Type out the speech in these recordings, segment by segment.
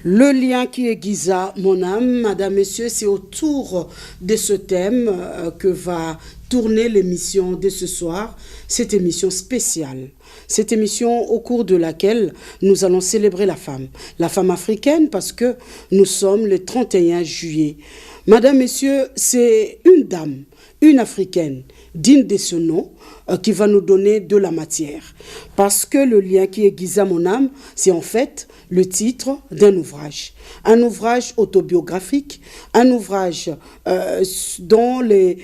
Le lien qui aiguisa mon âme, Madame, Messieurs, c'est autour de ce thème que va tourner l'émission de ce soir, cette émission spéciale. Cette émission au cours de laquelle nous allons célébrer la femme africaine, parce que nous sommes le 31 juillet. Madame, Messieurs, c'est une dame, une africaine, digne de ce nom, qui va nous donner de la matière. Parce que le lien qui aiguisa mon âme, c'est en fait le titre d'un ouvrage. Un ouvrage autobiographique, un ouvrage dont les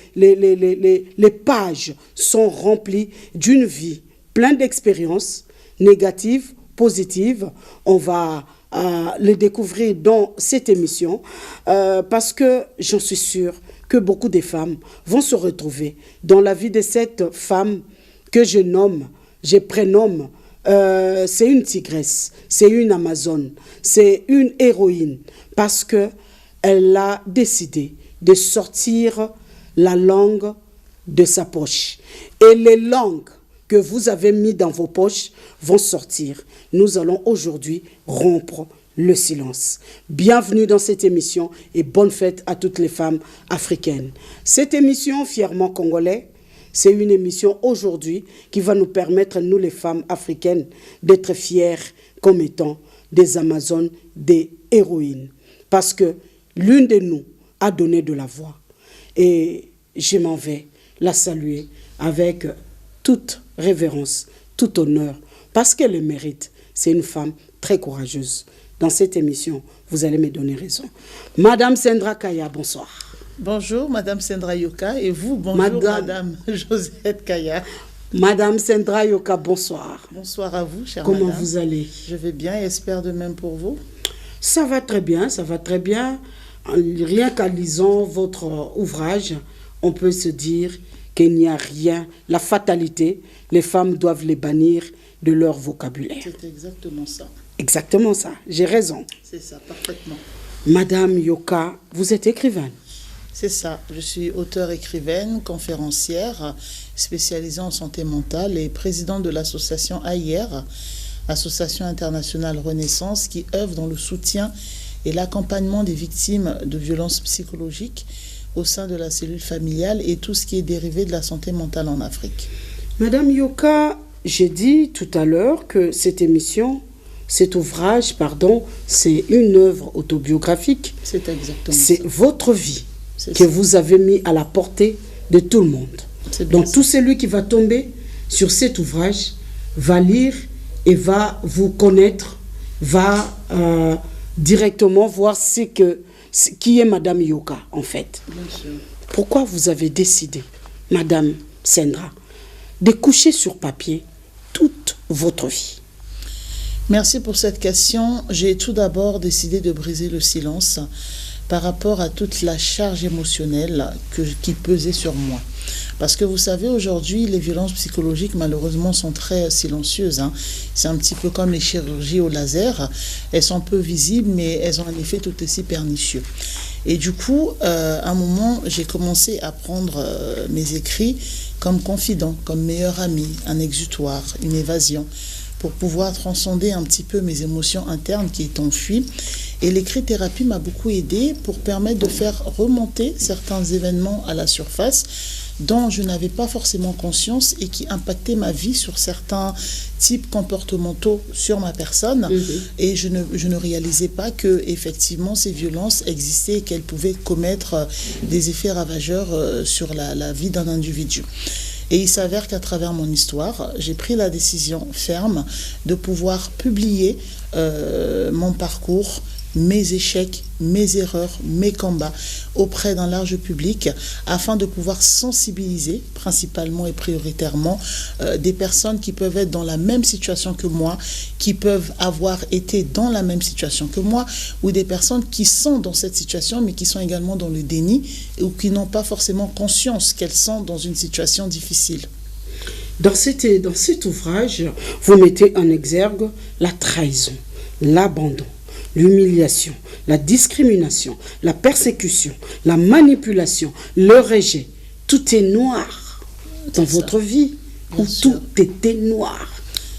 pages sont remplies d'une vie pleine d'expériences négatives, positives. On va le découvrir dans cette émission parce que j'en suis sûre que beaucoup de femmes vont se retrouver dans la vie de cette femme que je prénomme, c'est une tigresse, c'est une amazone, c'est une héroïne, parce qu'elle a décidé de sortir la langue de sa poche. Et les langues que vous avez mis dans vos poches vont sortir. Nous allons aujourd'hui rompre le silence. Bienvenue dans cette émission et bonne fête à toutes les femmes africaines. Cette émission, fièrement congolais, c'est une émission aujourd'hui qui va nous permettre, nous les femmes africaines, d'être fières comme étant des Amazones, des héroïnes. Parce que l'une de nous a donné de la voix. Et je m'en vais la saluer avec toute révérence, tout honneur, parce qu'elle le mérite. C'est une femme très courageuse. Dans cette émission, vous allez me donner raison. Madame Sandra Kaya, bonsoir. Bonjour, Madame Sandra Yoka, et vous, bonjour, Madame Josette Kaya. Madame Sandra Yoka, bonsoir. Bonsoir à vous, chère Comment madame. Vous allez? Je vais bien et espère de même pour vous. Ça va très bien, ça va très bien. Rien qu'en lisant votre ouvrage, on peut se dire qu'il n'y a rien. La fatalité, les femmes doivent les bannir de leur vocabulaire. C'est exactement ça. Exactement ça, j'ai raison. C'est ça, parfaitement. Madame Yoka, vous êtes écrivaine. C'est ça, je suis auteure-écrivaine, conférencière, spécialisée en santé mentale et présidente de l'association AIR, Association internationale Renaissance, qui œuvre dans le soutien et l'accompagnement des victimes de violences psychologiques au sein de la cellule familiale et tout ce qui est dérivé de la santé mentale en Afrique. Madame Yoka, j'ai dit tout à l'heure que cet ouvrage, c'est une œuvre autobiographique. C'est exactement ça. C'est votre vie que vous avez mis à la portée de tout le monde. Donc tout celui qui va tomber sur cet ouvrage va lire et va vous connaître, va directement voir qui est Madame Yoka en fait. Bien sûr. Pourquoi vous avez décidé, Madame Sandra, de coucher sur papier toute votre vie? Merci pour cette question. J'ai tout d'abord décidé de briser le silence par rapport à toute la charge émotionnelle qui pesait sur moi. Parce que vous savez, aujourd'hui, les violences psychologiques, malheureusement, sont très silencieuses. C'est un petit peu comme les chirurgies au laser. Elles sont peu visibles, mais elles ont un effet tout aussi pernicieux. Et du coup, à un moment, j'ai commencé à prendre mes écrits comme confident, comme meilleur ami, un exutoire, une évasion, pour pouvoir transcender un petit peu mes émotions internes qui étaient enfuies. Et l'écrit-thérapie m'a beaucoup aidé pour permettre de faire remonter certains événements à la surface dont je n'avais pas forcément conscience et qui impactaient ma vie sur certains types comportementaux sur ma personne. Et je ne réalisais pas que effectivement ces violences existaient et qu'elles pouvaient commettre des effets ravageurs sur la vie d'un individu. Et il s'avère qu'à travers mon histoire, j'ai pris la décision ferme de pouvoir publier mon parcours, mes échecs, mes erreurs, mes combats auprès d'un large public afin de pouvoir sensibiliser principalement et prioritairement des personnes qui peuvent être dans la même situation que moi, qui peuvent avoir été dans la même situation que moi, ou des personnes qui sont dans cette situation mais qui sont également dans le déni ou qui n'ont pas forcément conscience qu'elles sont dans une situation difficile. Dans cet ouvrage, vous mettez en exergue la trahison, l'abandon, l'humiliation, la discrimination, la persécution, la manipulation, le rejet. Tout est noir dans votre vie, ou tout était noir.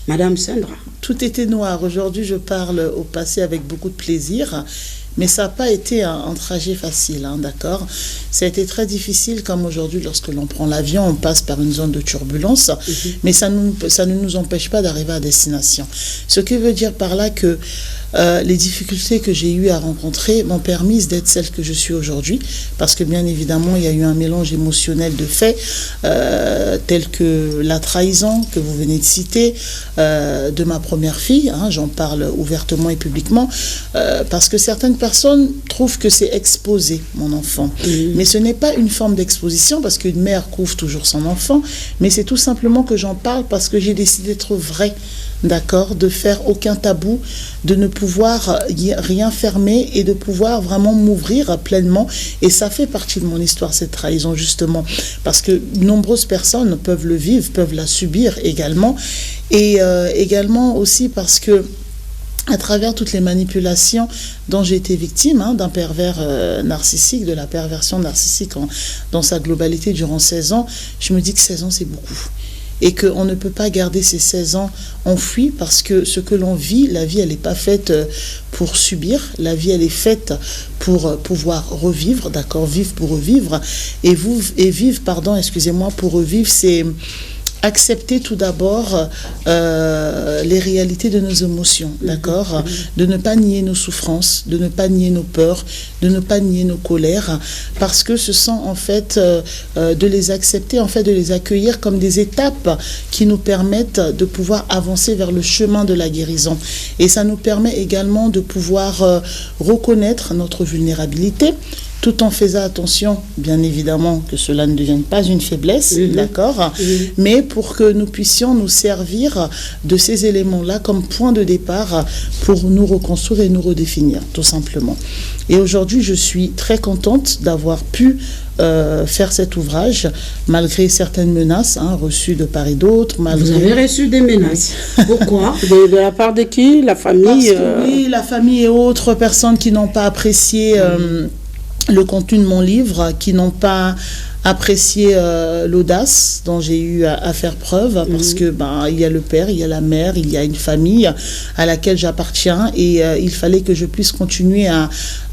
Madame Sandra. Tout était noir. Aujourd'hui, je parle au passé avec beaucoup de plaisir. Mais ça n'a pas été un trajet facile, hein, d'accord? Ça a été très difficile, comme aujourd'hui, lorsque l'on prend l'avion, on passe par une zone de turbulence, mais ça ne nous empêche pas d'arriver à destination. Ce qui veut dire par là que les difficultés que j'ai eu à rencontrer m'ont permis d'être celle que je suis aujourd'hui, parce que bien évidemment, il y a eu un mélange émotionnel de faits, tels que la trahison que vous venez de citer, de ma première fille, hein, j'en parle ouvertement et publiquement, parce que certaines personnes trouvent que c'est exposé, mon enfant. Mais ce n'est pas une forme d'exposition, parce qu'une mère couvre toujours son enfant, mais c'est tout simplement que j'en parle parce que j'ai décidé d'être vraie, d'accord, de faire aucun tabou, de ne pouvoir rien fermer et de pouvoir vraiment m'ouvrir pleinement. Et ça fait partie de mon histoire, cette trahison, justement, parce que nombreuses personnes peuvent le vivre, peuvent la subir également, et également aussi parce que à travers toutes les manipulations dont j'ai été victime, hein, d'un pervers narcissique, de la perversion narcissique dans sa globalité durant 16 ans, je me dis que 16 ans, c'est beaucoup. Et qu'on ne peut pas garder ces 16 ans enfouis parce que ce que l'on vit, la vie, elle n'est pas faite pour subir. La vie, elle est faite pour pouvoir revivre, d'accord, vivre pour revivre. Et vivre, pardon, excusez-moi, pour revivre, c'est accepter tout d'abord les réalités de nos émotions, d'accord? De ne pas nier nos souffrances, de ne pas nier nos peurs, de ne pas nier nos colères, parce que ce sont en fait de les accepter, en fait de les accueillir comme des étapes qui nous permettent de pouvoir avancer vers le chemin de la guérison. Et ça nous permet également de pouvoir reconnaître notre vulnérabilité, tout en faisant attention, bien évidemment, que cela ne devienne pas une faiblesse, d'accord, mais pour que nous puissions nous servir de ces éléments-là comme point de départ pour nous reconstruire et nous redéfinir, tout simplement. Et aujourd'hui, je suis très contente d'avoir pu faire cet ouvrage, malgré certaines menaces reçues de part et d'autre. Vous avez reçu des menaces. Pourquoi? De la part de qui? La famille? Oui, la famille et autres personnes qui n'ont pas apprécié le contenu de mon livre, qui n'ont pas apprécié l'audace dont j'ai eu à faire preuve, parce que il y a le père, il y a la mère, il y a une famille à laquelle j'appartiens, et il fallait que je puisse continuer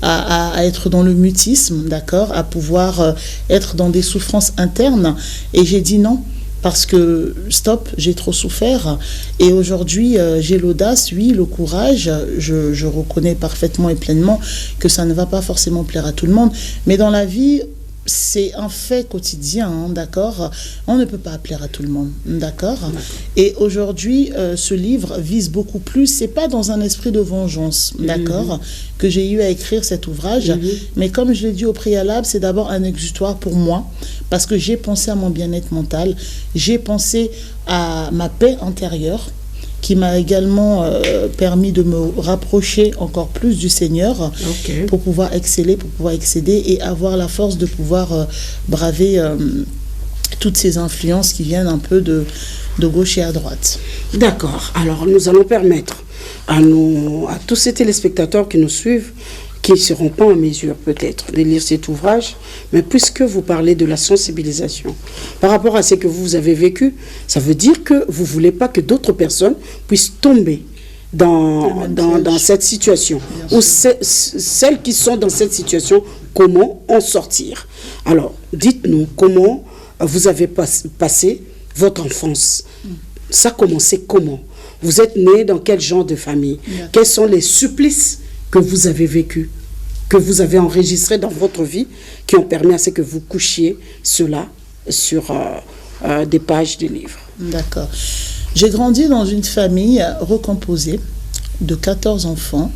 à être dans le mutisme, d'accord, à pouvoir être dans des souffrances internes, et j'ai dit non. Parce que, stop, j'ai trop souffert. Et aujourd'hui, j'ai l'audace, oui, le courage. Je reconnais parfaitement et pleinement que ça ne va pas forcément plaire à tout le monde. Mais dans la vie, c'est un fait quotidien, d'accord? On ne peut pas plaire à tout le monde, d'accord? Et aujourd'hui, ce livre vise beaucoup plus, c'est pas dans un esprit de vengeance, d'accord, que j'ai eu à écrire cet ouvrage, mais comme je l'ai dit au préalable, c'est d'abord un exutoire pour moi, parce que j'ai pensé à mon bien-être mental, j'ai pensé à ma paix intérieure, qui m'a également permis de me rapprocher encore plus du Seigneur, pour pouvoir exceller, pour pouvoir excéder et avoir la force de pouvoir braver toutes ces influences qui viennent un peu de gauche et à droite. D'accord. Alors, nous allons permettre à tous ces téléspectateurs qui nous suivent, qui ne seront pas en mesure peut-être de lire cet ouvrage, mais puisque vous parlez de la sensibilisation par rapport à ce que vous avez vécu, ça veut dire que vous ne voulez pas que d'autres personnes puissent tomber dans cette situation, ou celles qui sont dans cette situation, comment en sortir. Alors, dites-nous comment vous avez passé votre enfance. Ça a commencé comment? Vous êtes né dans quel genre de famille? Quels sont les supplices que vous avez vécu, que vous avez enregistré dans votre vie, qui ont permis à ce que vous couchiez cela sur des pages de livres. D'accord. J'ai grandi dans une famille recomposée de 14 enfants.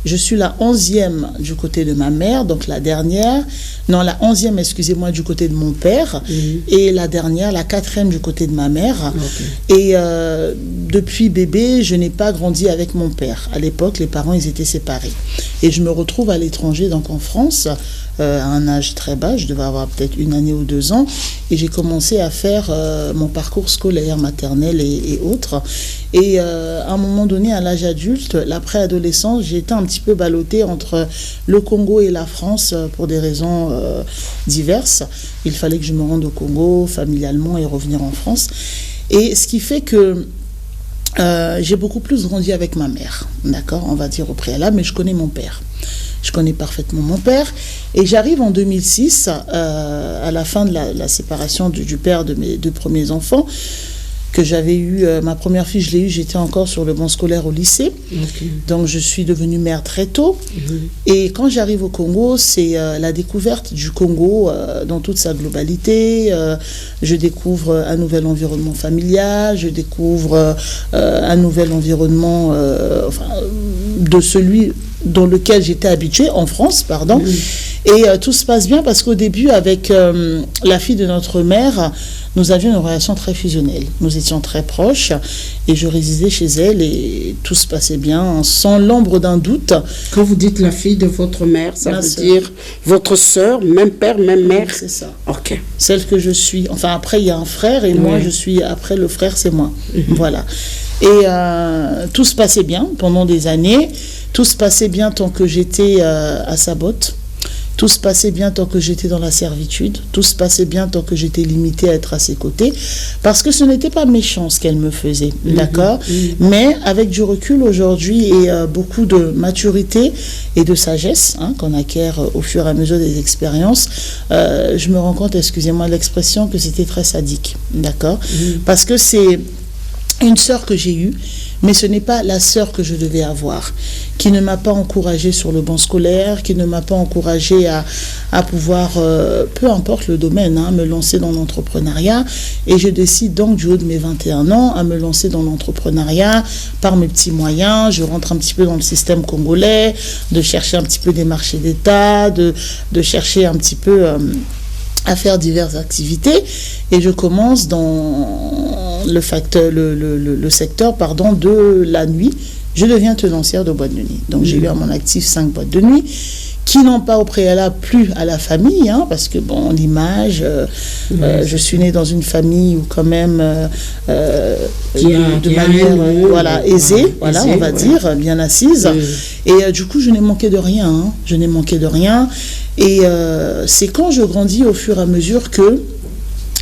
Je suis la 11e du côté de ma mère, donc la dernière. Non, la 11e, excusez-moi, du côté de mon père. Et la dernière, la 4e du côté de ma mère. Et depuis bébé, je n'ai pas grandi avec mon père. À l'époque, les parents, ils étaient séparés. Et je me retrouve à l'étranger, donc en France, à un âge très bas. Je devais avoir peut-être 1 année ou 2 ans. Et j'ai commencé à faire mon parcours scolaire, maternel et autres. Et à un moment donné, à l'âge adulte, la préadolescence, j'ai été un petit peu ballottée entre le Congo et la France pour des raisons diverses. Il fallait que je me rende au Congo familialement et revenir en France. Et ce qui fait que j'ai beaucoup plus grandi avec ma mère, d'accord, on va dire au préalable, mais je connais mon père. Je connais parfaitement mon père. Et j'arrive en 2006, à la fin de la séparation du père de mes 2 premiers enfants, que j'avais eu, ma première fille, je l'ai eue, j'étais encore sur le banc scolaire au lycée. Donc, je suis devenue mère très tôt. Et quand j'arrive au Congo, c'est la découverte du Congo dans toute sa globalité. Je découvre un nouvel environnement familial, je découvre un nouvel environnement de celui dans lequel j'étais habituée, en France, pardon. Et tout se passe bien parce qu'au début, avec la fille de notre mère, nous avions une relation très fusionnelle. Nous étions très proches et je résidais chez elle et tout se passait bien, sans l'ombre d'un doute. Quand vous dites la fille de votre mère, ça veut dire votre sœur, même père, même mère? Oui, c'est ça. Ok. Celle que je suis. Enfin, après, il y a un frère et moi, je suis... Après, le frère, c'est moi. Voilà. Et tout se passait bien pendant des années. Tout se passait bien tant que j'étais à sa botte. Tout se passait bien tant que j'étais dans la servitude. Tout se passait bien tant que j'étais limitée à être à ses côtés. Parce que ce n'était pas méchant ce qu'elle me faisait, d'accord? Mais avec du recul aujourd'hui et beaucoup de maturité et de sagesse qu'on acquiert au fur et à mesure des expériences, je me rends compte, excusez-moi l'expression, que c'était très sadique, d'accord? Parce que c'est une sœur que j'ai eue, mais ce n'est pas la sœur que je devais avoir, qui ne m'a pas encouragée sur le banc scolaire, qui ne m'a pas encouragée à pouvoir, peu importe le domaine, me lancer dans l'entrepreneuriat. Et je décide donc, du haut de mes 21 ans, à me lancer dans l'entrepreneuriat par mes petits moyens. Je rentre un petit peu dans le système congolais, de chercher un petit peu des marchés d'État, de chercher un petit peu... à faire diverses activités et je commence dans le secteur de la nuit. Je deviens tenancière de boîte de nuit. Donc j'ai eu à mon actif 5 boîtes de nuit qui n'ont pas au préalable plu à la famille, parce que bon, l'image, je suis née dans une famille où quand même de manière aisée, on va dire, bien assise. Et du coup, je n'ai manqué de rien. Je n'ai manqué de rien. Et c'est quand je grandis au fur et à mesure que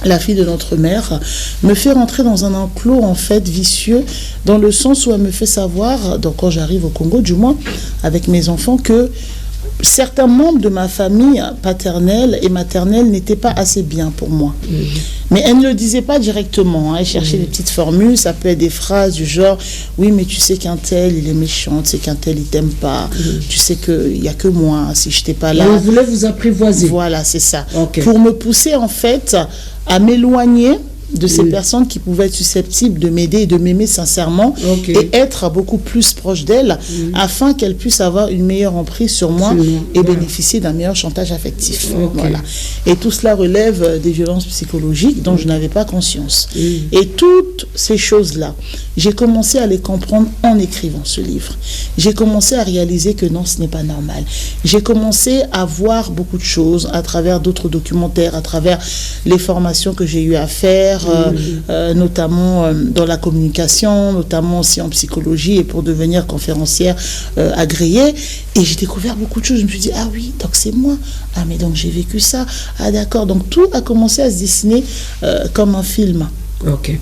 la fille de notre mère me fait rentrer dans un enclos en fait vicieux, dans le sens où elle me fait savoir, donc quand j'arrive au Congo du moins, avec mes enfants, que certains membres de ma famille paternelle et maternelle n'étaient pas assez bien pour moi. Mais elle ne le disait pas directement. Elle cherchait des petites formules, ça peut être des phrases du genre « Oui, mais tu sais qu'un tel, il est méchant, tu sais qu'un tel, il t'aime pas. Tu sais qu'il n'y a que moi, si je n'étais pas là. » On voulait vous apprivoiser. Voilà, c'est ça. Pour me pousser en fait à m'éloigner de ces personnes qui pouvaient être susceptibles de m'aider et de m'aimer sincèrement et être beaucoup plus proche d'elles afin qu'elles puissent avoir une meilleure emprise sur moi et bénéficier d'un meilleur chantage affectif. Voilà. Et tout cela relève des violences psychologiques dont je n'avais pas conscience. Et toutes ces choses-là, j'ai commencé à les comprendre en écrivant ce livre. J'ai commencé à réaliser que non, ce n'est pas normal. J'ai commencé à voir beaucoup de choses à travers d'autres documentaires, à travers les formations que j'ai eu à faire, notamment dans la communication, notamment aussi en psychologie et pour devenir conférencière agréée. Et j'ai découvert beaucoup de choses. Je me suis dit, ah oui, donc c'est moi. Ah mais donc j'ai vécu ça. Ah d'accord. Donc tout a commencé à se dessiner comme un film. Ok.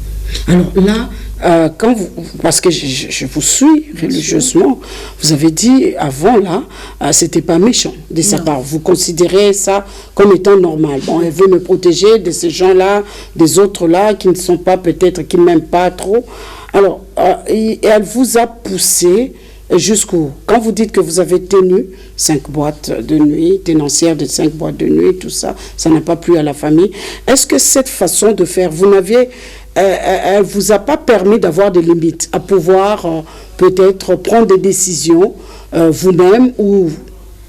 Alors là, parce que je vous suis religieusement, vous avez dit avant là, c'était pas méchant de sa part. Vous considérez ça comme étant normal. Bon, elle veut me protéger de ces gens-là, des autres là qui ne sont pas peut-être, qui m'aiment pas trop. Alors, et elle vous a poussé jusqu'où? Quand vous dites que vous avez tenu 5 boîtes de nuit, tenancière de 5 boîtes de nuit, tout ça, ça n'a pas plu à la famille. Est-ce que cette façon de faire, elle vous a pas permis d'avoir des limites, à pouvoir peut-être prendre des décisions vous-même ou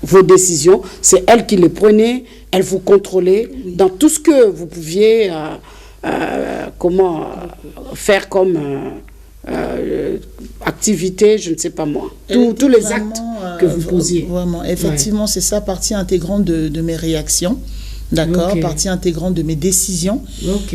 vos décisions, c'est elle qui les prenait, elle vous contrôlait dans tout ce que vous pouviez faire comme activité, je ne sais pas moi, tous les actes que vous posiez. Vraiment, effectivement, c'est ça, partie intégrante de mes réactions. D'accord, partie intégrante de mes décisions,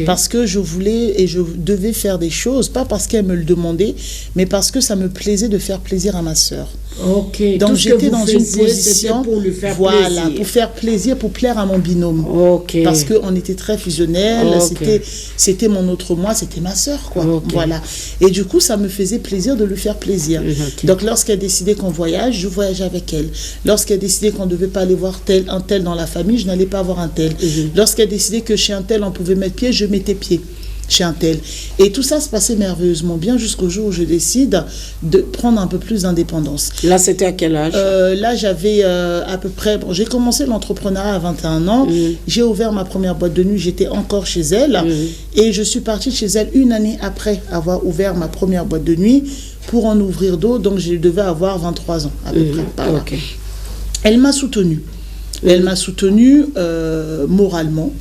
parce que je voulais et je devais faire des choses, pas parce qu'elle me le demandait, mais parce que ça me plaisait de faire plaisir à ma sœur. Ok. Donc j'étais dans une faisiez, position pour lui faire voilà, plaisir. pour faire plaisir, pour plaire à mon binôme. Ok. Parce qu'on était très fusionnels, Ok. c'était mon autre moi, c'était ma sœur, quoi. Ok. Voilà. Et du coup, ça me faisait plaisir de lui faire plaisir. Ok. Donc lorsqu'elle a décidé qu'on voyage, je voyageais avec elle. Lorsqu'elle a décidé qu'on ne devait pas aller voir un tel dans la famille, je n'allais pas voir un tel. Lorsqu'elle a décidé que chez un tel on pouvait mettre pied, je mettais pied chez un tel. Et tout ça se passait merveilleusement bien jusqu'au jour où je décide de prendre un peu plus d'indépendance. Là, c'était à quel âge? Là, j'avais à peu près... Bon, j'ai commencé l'entrepreneuriat à 21 ans. J'ai ouvert ma première boîte de nuit. J'étais encore chez elle. Et je suis partie de chez elle une année après avoir ouvert ma première boîte de nuit pour en ouvrir d'autres. Donc, je devais avoir 23 ans à peu près. Par là. Ok. Elle m'a soutenue. Elle m'a soutenue moralement.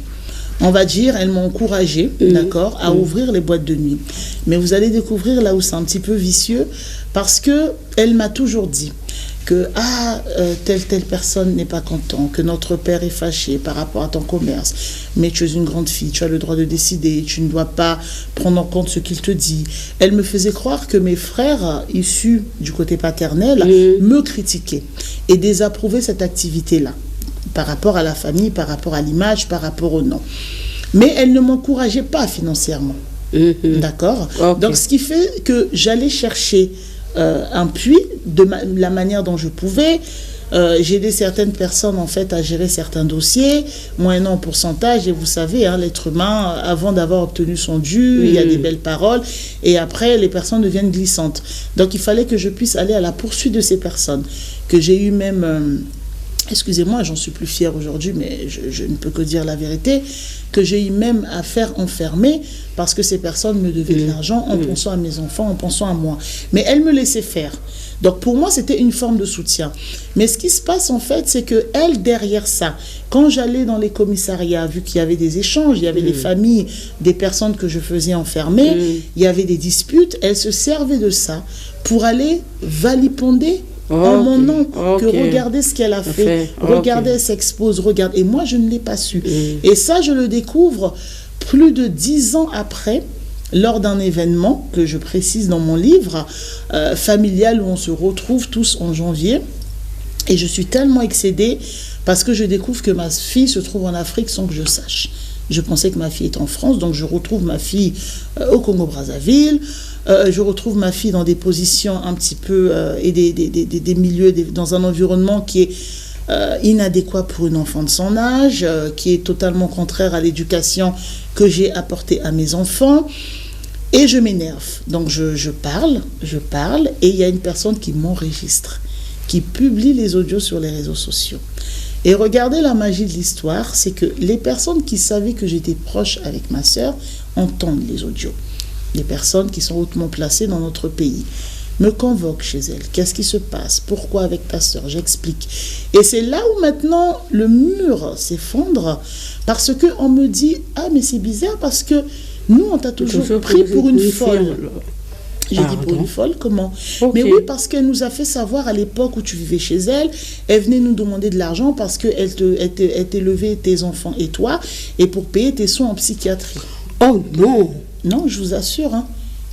On va dire, elle m'a encouragée, d'accord, à ouvrir les boîtes de nuit. Mais vous allez découvrir là où c'est un petit peu vicieux, parce que elle m'a toujours dit que telle personne n'est pas content, que notre père est fâché par rapport à ton commerce, mais tu es une grande fille, tu as le droit de décider, tu ne dois pas prendre en compte ce qu'il te dit. Elle me faisait croire que mes frères issus du côté paternel me critiquaient et désapprouvaient cette activité-là, par rapport à la famille, par rapport à l'image, par rapport au nom. Mais elle ne m'encourageait pas financièrement. D'accord. Okay. Donc, ce qui fait que j'allais chercher un puits de la manière dont je pouvais. J'ai aidé certaines personnes, en fait, à gérer certains dossiers, moyennant en pourcentage. Et vous savez, hein, l'être humain, avant d'avoir obtenu son dû, il y a des belles paroles. Et après, les personnes deviennent glissantes. Donc, il fallait que je puisse aller à la poursuite de ces personnes. Que j'ai eu même... excusez-moi, j'en suis plus fière aujourd'hui, mais je ne peux que dire la vérité, que j'ai eu même à faire enfermer parce que ces personnes me devaient de l'argent en pensant à mes enfants, en pensant à moi. Mais elles me laissaient faire. Donc pour moi, c'était une forme de soutien. Mais ce qui se passe en fait, c'est que elle, derrière ça, quand j'allais dans les commissariats, vu qu'il y avait des échanges, il y avait les familles des personnes que je faisais enfermer, il y avait des disputes, elle se servait de ça pour aller valiponder en mon nom, que regardez ce qu'elle a fait, regardez, elle s'expose, regarde. Et moi, je ne l'ai pas su. Et ça, je le découvre plus de 10 ans après, lors d'un événement que je précise dans mon livre, familial, où on se retrouve tous en janvier. Et je suis tellement excédée parce que je découvre que ma fille se trouve en Afrique sans que je sache. Je pensais que ma fille est en France, donc je retrouve ma fille au Congo-Brazzaville. Je retrouve ma fille dans des positions un petit peu et des milieux, dans un environnement qui est inadéquat pour une enfant de son âge, qui est totalement contraire à l'éducation que j'ai apportée à mes enfants. Et je m'énerve. Donc je parle, et il y a une personne qui m'enregistre, qui publie les audios sur les réseaux sociaux. Et regardez la magie de l'histoire, c'est que les personnes qui savaient que j'étais proche avec ma sœur entendent les audios. Les personnes qui sont hautement placées dans notre pays me convoquent chez elles. Qu'est-ce qui se passe? Pourquoi avec ta sœur? J'explique. Et c'est là où maintenant le mur s'effondre, parce qu'on me dit « Ah, mais c'est bizarre parce que nous, on t'a toujours pris pour une folle. » J'ai dit pour une folle, comment? Mais oui, parce qu'elle nous a fait savoir à l'époque où tu vivais chez elle, elle venait nous demander de l'argent parce qu'elle t'élevait tes enfants et toi, et pour payer tes soins en psychiatrie. Oh non! Non, je vous assure. Hein.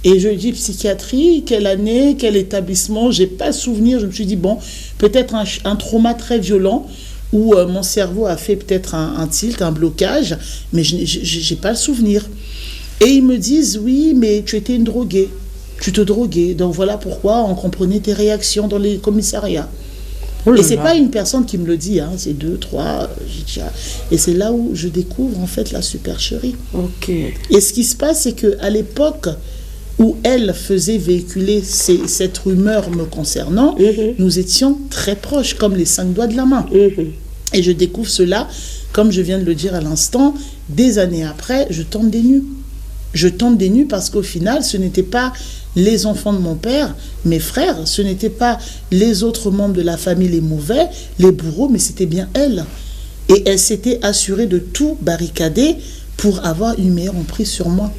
Et je dis psychiatrie, quelle année, quel établissement, j'ai pas souvenir. Je me suis dit, bon, peut-être un trauma très violent où mon cerveau a fait peut-être un tilt, un blocage, mais j'ai pas le souvenir. Et ils me disent, oui, mais tu étais une droguée. Tu te droguais, donc voilà pourquoi on comprenait tes réactions dans les commissariats. Et c'est pas une personne qui me le dit, hein, c'est 2, 3, et c'est là où je découvre en fait la supercherie. Ok. Et ce qui se passe, c'est qu'à l'époque où elle faisait véhiculer cette rumeur me concernant, nous étions très proches, comme les 5 doigts de la main. Et je découvre cela, comme je viens de le dire à l'instant, des années après, je tombe des nues. Je tombe des nues parce qu'au final, ce n'était pas les enfants de mon père, mes frères, ce n'étaient pas les autres membres de la famille les mauvais, les bourreaux, mais c'était bien elle. Et elle s'était assurée de tout barricader pour avoir une meilleure emprise sur moi.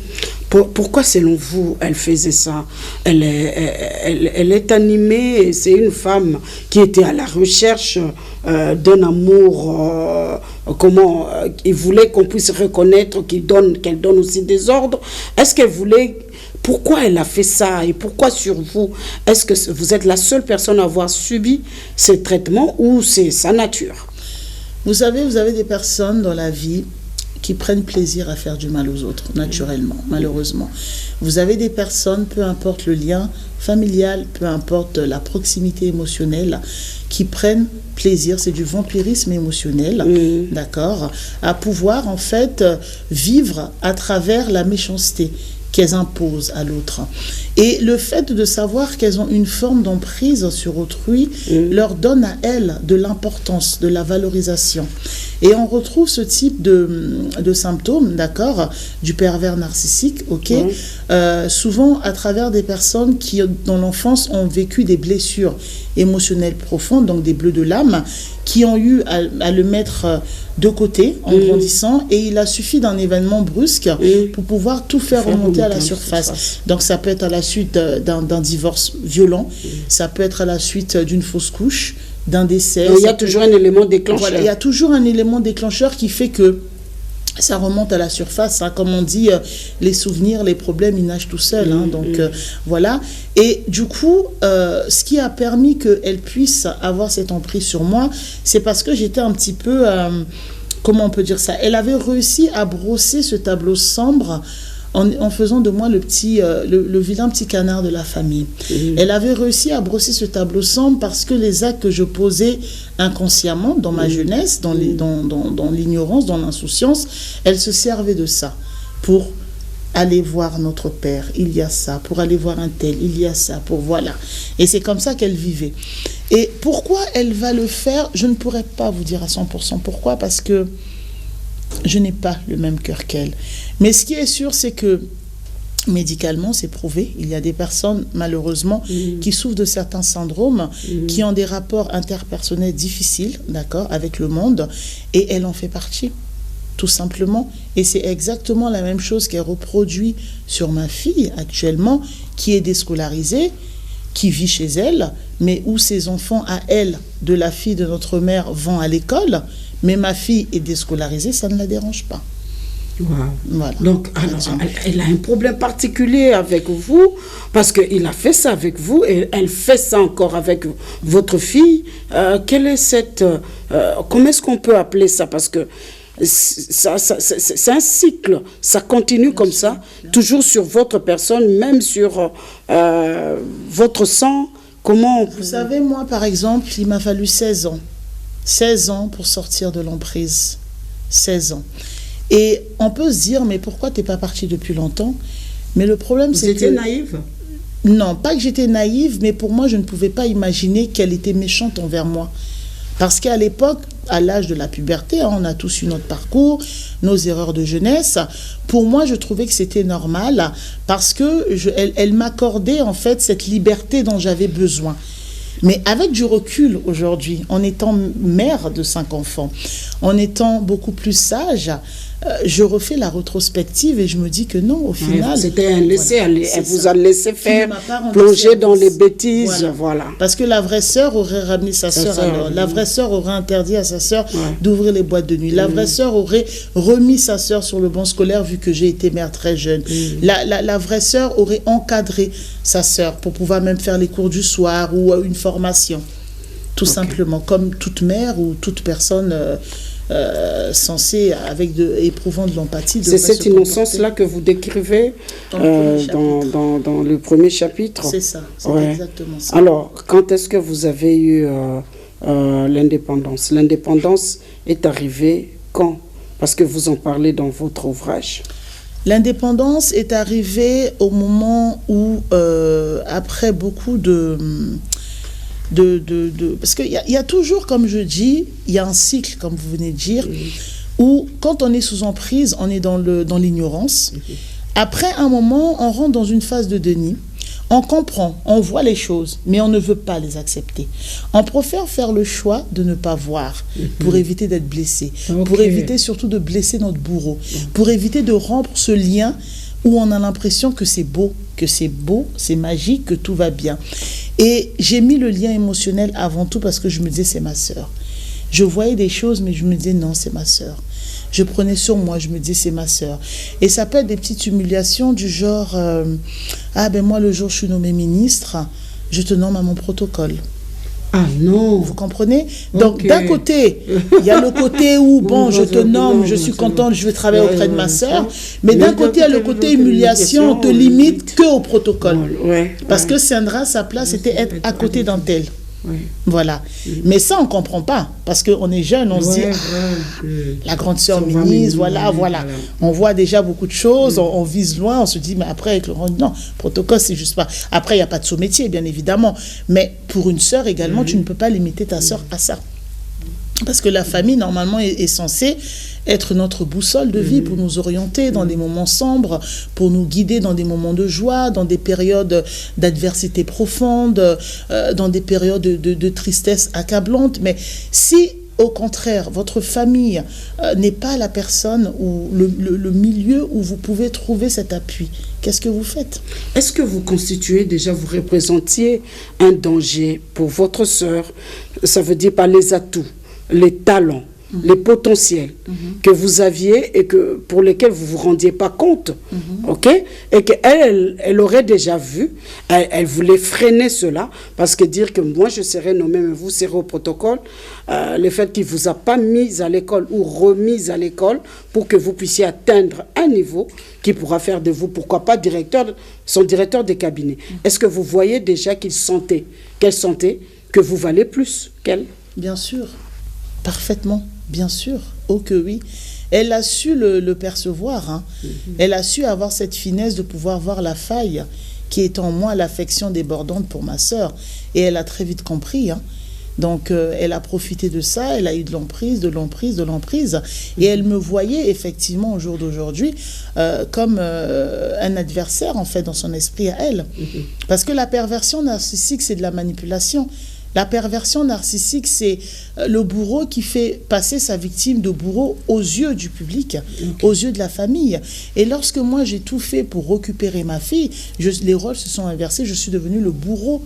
Pourquoi, selon vous, elle faisait ça? Elle est animée, c'est une femme qui était à la recherche d'un amour, il voulait qu'on puisse reconnaître qu'elle donne aussi des ordres. Est-ce qu'elle voulait pourquoi elle a fait ça et pourquoi sur vous? Est-ce que vous êtes la seule personne à avoir subi ces traitements ou c'est sa nature? Vous savez, vous avez des personnes dans la vie qui prennent plaisir à faire du mal aux autres, naturellement, malheureusement. Vous avez des personnes, peu importe le lien familial, peu importe la proximité émotionnelle, qui prennent plaisir, c'est du vampirisme émotionnel, d'accord, à pouvoir en fait vivre à travers la méchanceté qu'elles imposent à l'autre. Et le fait de savoir qu'elles ont une forme d'emprise sur autrui leur donne à elles de l'importance, de la valorisation. Et on retrouve ce type de symptômes, d'accord, du pervers narcissique, ok, souvent à travers des personnes qui, dans l'enfance, ont vécu des blessures émotionnelles profondes, donc des bleus de l'âme, qui ont eu à le mettre de côté en grandissant, et il a suffi d'un événement brusque pour pouvoir tout faire remonter à la surface. Donc ça peut être à la suite d'un divorce violent, ça peut être à la suite d'une fausse couche, d'un décès. Il y a toujours un élément déclencheur. Voilà, il y a toujours un élément déclencheur qui fait que ça remonte à la surface, hein. Comme on dit, les souvenirs, les problèmes, ils nagent tout seuls, hein. Donc voilà. Et du coup, ce qui a permis qu'elle puisse avoir cette emprise sur moi, c'est parce que j'étais un petit peu, comment on peut dire ça, elle avait réussi à brosser ce tableau sombre en faisant de moi le vilain petit canard de la famille. Elle avait réussi à brosser ce tableau sombre parce que les actes que je posais inconsciemment dans ma jeunesse, dans l'ignorance, dans l'insouciance, elle se servait de ça pour aller voir notre père, il y a ça, pour aller voir un tel, il y a ça, pour voilà. Et c'est comme ça qu'elle vivait. Et pourquoi elle va le faire, je ne pourrais pas vous dire à 100% pourquoi, parce que je n'ai pas le même cœur qu'elle. Mais ce qui est sûr, c'est que médicalement, c'est prouvé. Il y a des personnes, malheureusement, qui souffrent de certains syndromes, qui ont des rapports interpersonnels difficiles, d'accord, avec le monde, et elle en fait partie, tout simplement. Et c'est exactement la même chose qu'elle reproduit sur ma fille actuellement, qui est déscolarisée, qui vit chez elle, mais où ses enfants, à elle, de la fille de notre mère, vont à l'école, mais ma fille est déscolarisée, ça ne la dérange pas. Wow. Voilà. Donc, alors, elle a un problème particulier avec vous, parce qu'il a fait ça avec vous, et elle fait ça encore avec votre fille. Quelle est cette... comment est-ce qu'on peut appeler ça? Parce que c'est un cycle, ça continue comme ça, toujours sur votre personne, même sur votre sang. Comment Vous savez, moi, par exemple, il m'a fallu 16 ans. 16 ans pour sortir de l'emprise. 16 ans. Et on peut se dire, mais pourquoi tu n'es pas partie depuis longtemps? Mais le problème, c'est que... Vous étiez naïve? Non, pas que j'étais naïve, mais pour moi, je ne pouvais pas imaginer qu'elle était méchante envers moi. Parce qu'à l'époque, à l'âge de la puberté, on a tous eu notre parcours, nos erreurs de jeunesse. Pour moi, je trouvais que c'était normal parce que elle m'accordait en fait cette liberté dont j'avais besoin. Mais avec du recul aujourd'hui, en étant mère de 5 enfants, en étant beaucoup plus sage, je refais la rétrospective et je me dis que non, au final... C'était un laisser aller, elle vous a laissé faire, plonger plonger dans les bêtises, voilà. Parce que la vraie sœur aurait ramené sa sœur alors. La vraie sœur aurait interdit à sa sœur d'ouvrir les boîtes de nuit. La vraie sœur aurait remis sa sœur sur le banc scolaire vu que j'ai été mère très jeune. La vraie sœur aurait encadré sa sœur pour pouvoir même faire les cours du soir ou une formation. Tout simplement, comme toute mère ou toute personne... censé, éprouvant de l'empathie. C'est cette innocence-là que vous décrivez dans le premier chapitre. C'est ça, c'est exactement ça. Alors, quand est-ce que vous avez eu l'indépendance? L'indépendance est arrivée quand? Parce que vous en parlez dans votre ouvrage. L'indépendance est arrivée au moment où, après beaucoup parce qu'il y a toujours, comme je dis, il y a un cycle, comme vous venez de dire, où quand on est sous emprise, on est dans l'ignorance. Après un moment, on rentre dans une phase de déni. On comprend, on voit les choses, mais on ne veut pas les accepter. On préfère faire le choix de ne pas voir pour éviter d'être blessé, pour éviter surtout de blesser notre bourreau, pour éviter de rompre ce lien où on a l'impression que c'est beau, c'est magique, que tout va bien. Et j'ai mis le lien émotionnel avant tout parce que je me disais, c'est ma sœur. Je voyais des choses, mais je me disais, non, c'est ma sœur. Je prenais sur moi, je me disais c'est ma sœur. Et ça peut être des petites humiliations du genre ah ben moi le jour où je suis nommée ministre, je te nomme à mon protocole. Ah non. Vous comprenez? Donc d'un côté, il y a le côté où bon, je te nomme, je suis contente, je vais travailler auprès de ma sœur, mais d'un côté, il y a le côté humiliation, on te limite que au protocole. Parce que Sandra, sa place était être à côté d'un tel. Voilà. Mais ça, on ne comprend pas. Parce qu'on est jeune, on se dit, la grande sœur ministre, voilà. On voit déjà beaucoup de choses, on vise loin, on se dit, mais après, avec le non, protocole, c'est juste pas. Après, il n'y a pas de sous-métier, bien évidemment. Mais pour une sœur également, tu ne peux pas limiter ta sœur à ça. Parce que la famille, normalement, est censée être notre boussole de vie pour nous orienter dans des moments sombres, pour nous guider dans des moments de joie, dans des périodes d'adversité profonde, dans des périodes de tristesse accablante. Mais si, au contraire, votre famille n'est pas la personne ou le milieu où vous pouvez trouver cet appui, qu'est-ce que vous faites? Est-ce que vous constituez déjà, vous représentiez un danger pour votre sœur? Ça veut dire par les atouts, les talents, les potentiels que vous aviez et que, pour lesquels vous ne vous rendiez pas compte, ok? Et qu'elle elle aurait déjà vu, elle voulait freiner cela, parce que dire que moi je serai nommé, mais vous serez au protocole, le fait qu'il ne vous a pas mis à l'école ou remis à l'école pour que vous puissiez atteindre un niveau qui pourra faire de vous, pourquoi pas, son directeur de cabinet. Est-ce que vous voyez déjà qu'elle sentait que vous valez plus qu'elle? Bien sûr. Parfaitement, bien sûr. Oh que oui. Elle a su le percevoir. Hein. Elle a su avoir cette finesse de pouvoir voir la faille qui est en moi, l'affection débordante pour ma sœur. Et elle a très vite compris. Hein. Donc, elle a profité de ça. Elle a eu de l'emprise. Et elle me voyait effectivement au jour d'aujourd'hui comme un adversaire, en fait, dans son esprit à elle. Parce que la perversion narcissique, c'est de la manipulation. La perversion narcissique, c'est le bourreau qui fait passer sa victime de bourreau aux yeux du public, aux yeux de la famille. Et lorsque moi, j'ai tout fait pour récupérer ma fille, les rôles se sont inversés, je suis devenue le bourreau.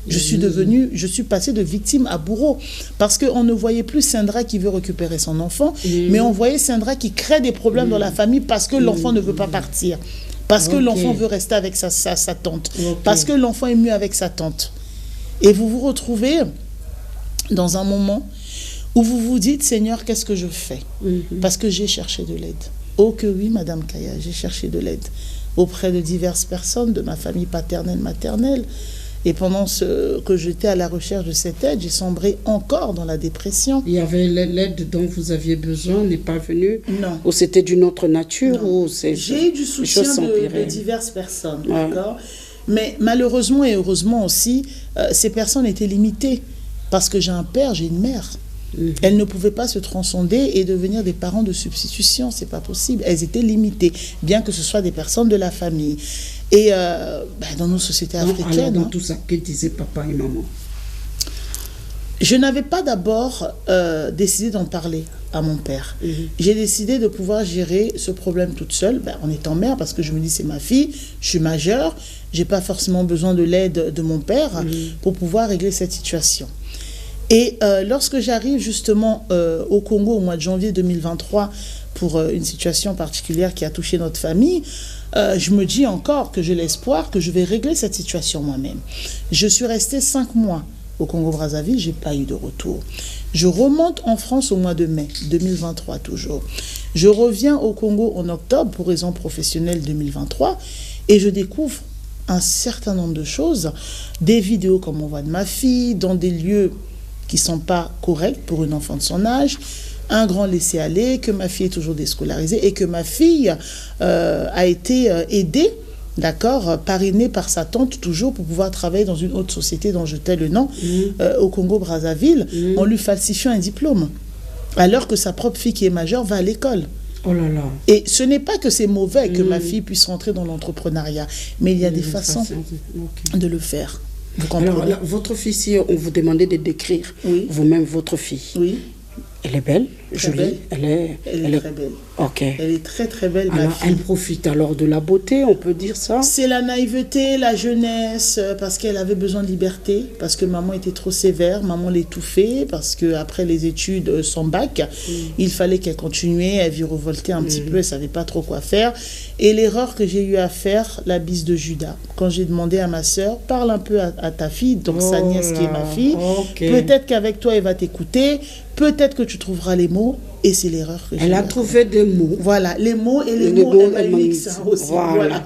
Je suis passée de victime à bourreau. Parce qu'on ne voyait plus Sandra qui veut récupérer son enfant, mais on voyait Sandra qui crée des problèmes dans la famille parce que l'enfant ne veut pas partir. Parce que l'enfant veut rester avec sa tante. Parce que l'enfant est mieux avec sa tante. Et vous vous retrouvez dans un moment où vous vous dites, Seigneur, qu'est-ce que je fais? Parce que j'ai cherché de l'aide. Oh que oui, Madame Kaya, j'ai cherché de l'aide auprès de diverses personnes, de ma famille paternelle, maternelle. Et pendant que j'étais à la recherche de cette aide, j'ai sombré encore dans la dépression. Il y avait l'aide dont vous aviez besoin n'est pas venue? Non. Ou c'était d'une autre nature? J'ai eu du soutien de diverses personnes, d'accord? Mais malheureusement et heureusement aussi, ces personnes étaient limitées. Parce que j'ai un père, j'ai une mère. Elles ne pouvaient pas se transcender et devenir des parents de substitution. Ce n'est pas possible. Elles étaient limitées, bien que ce soit des personnes de la famille. Et dans nos sociétés africaines... Alors, dans tout ça, que disaient papa et maman? Je n'avais pas d'abord décidé d'en parler à mon père. J'ai décidé de pouvoir gérer ce problème toute seule, en étant mère, parce que je me dis c'est ma fille, je suis majeure, je n'ai pas forcément besoin de l'aide de mon père pour pouvoir régler cette situation. Et lorsque j'arrive justement au Congo au mois de janvier 2023 pour une situation particulière qui a touché notre famille, je me dis encore que j'ai l'espoir que je vais régler cette situation moi-même. Je suis restée 5 mois au Congo-Brazzaville, je n'ai pas eu de retour. Je remonte en France au mois de mai 2023 toujours. Je reviens au Congo en octobre pour raison professionnelle 2023 et je découvre un certain nombre de choses, des vidéos comme on voit de ma fille, dans des lieux qui ne sont pas corrects pour une enfant de son âge, un grand laisser-aller, que ma fille est toujours déscolarisée et que ma fille a été aidée, d'accord, parrainée par sa tante toujours pour pouvoir travailler dans une autre société dont je tais le nom, au Congo-Brazzaville, en lui falsifiant un diplôme, alors que sa propre fille qui est majeure va à l'école. Oh là là. Et ce n'est pas que c'est mauvais que ma fille puisse rentrer dans l'entrepreneuriat, mais il y a des façons de le faire. Vous comprenez? Alors, votre fille, si on vous demandait de décrire vous-même votre fille, oui. Elle est belle? jolie. Elle est très belle. Ok. Elle est très très belle, ma Alors, fille. elle profite alors de la beauté, on peut dire ça? C'est la naïveté, la jeunesse, parce qu'elle avait besoin de liberté, parce que maman était trop sévère, maman l'étouffait, parce que après les études, son bac, il fallait qu'elle continuait, elle virevoltait un petit peu, elle savait pas trop quoi faire. Et l'erreur que j'ai eu à faire, la bise de Judas, quand j'ai demandé à ma sœur, parle un peu à ta fille, donc sa nièce qui est ma fille, peut-être qu'avec toi elle va t'écouter, peut-être que tu trouveras les mots, et c'est l'erreur que j'ai eu. Elle a trouvé des mots. Voilà, les mots et les mots, elle m'a eu ça aussi. Voilà.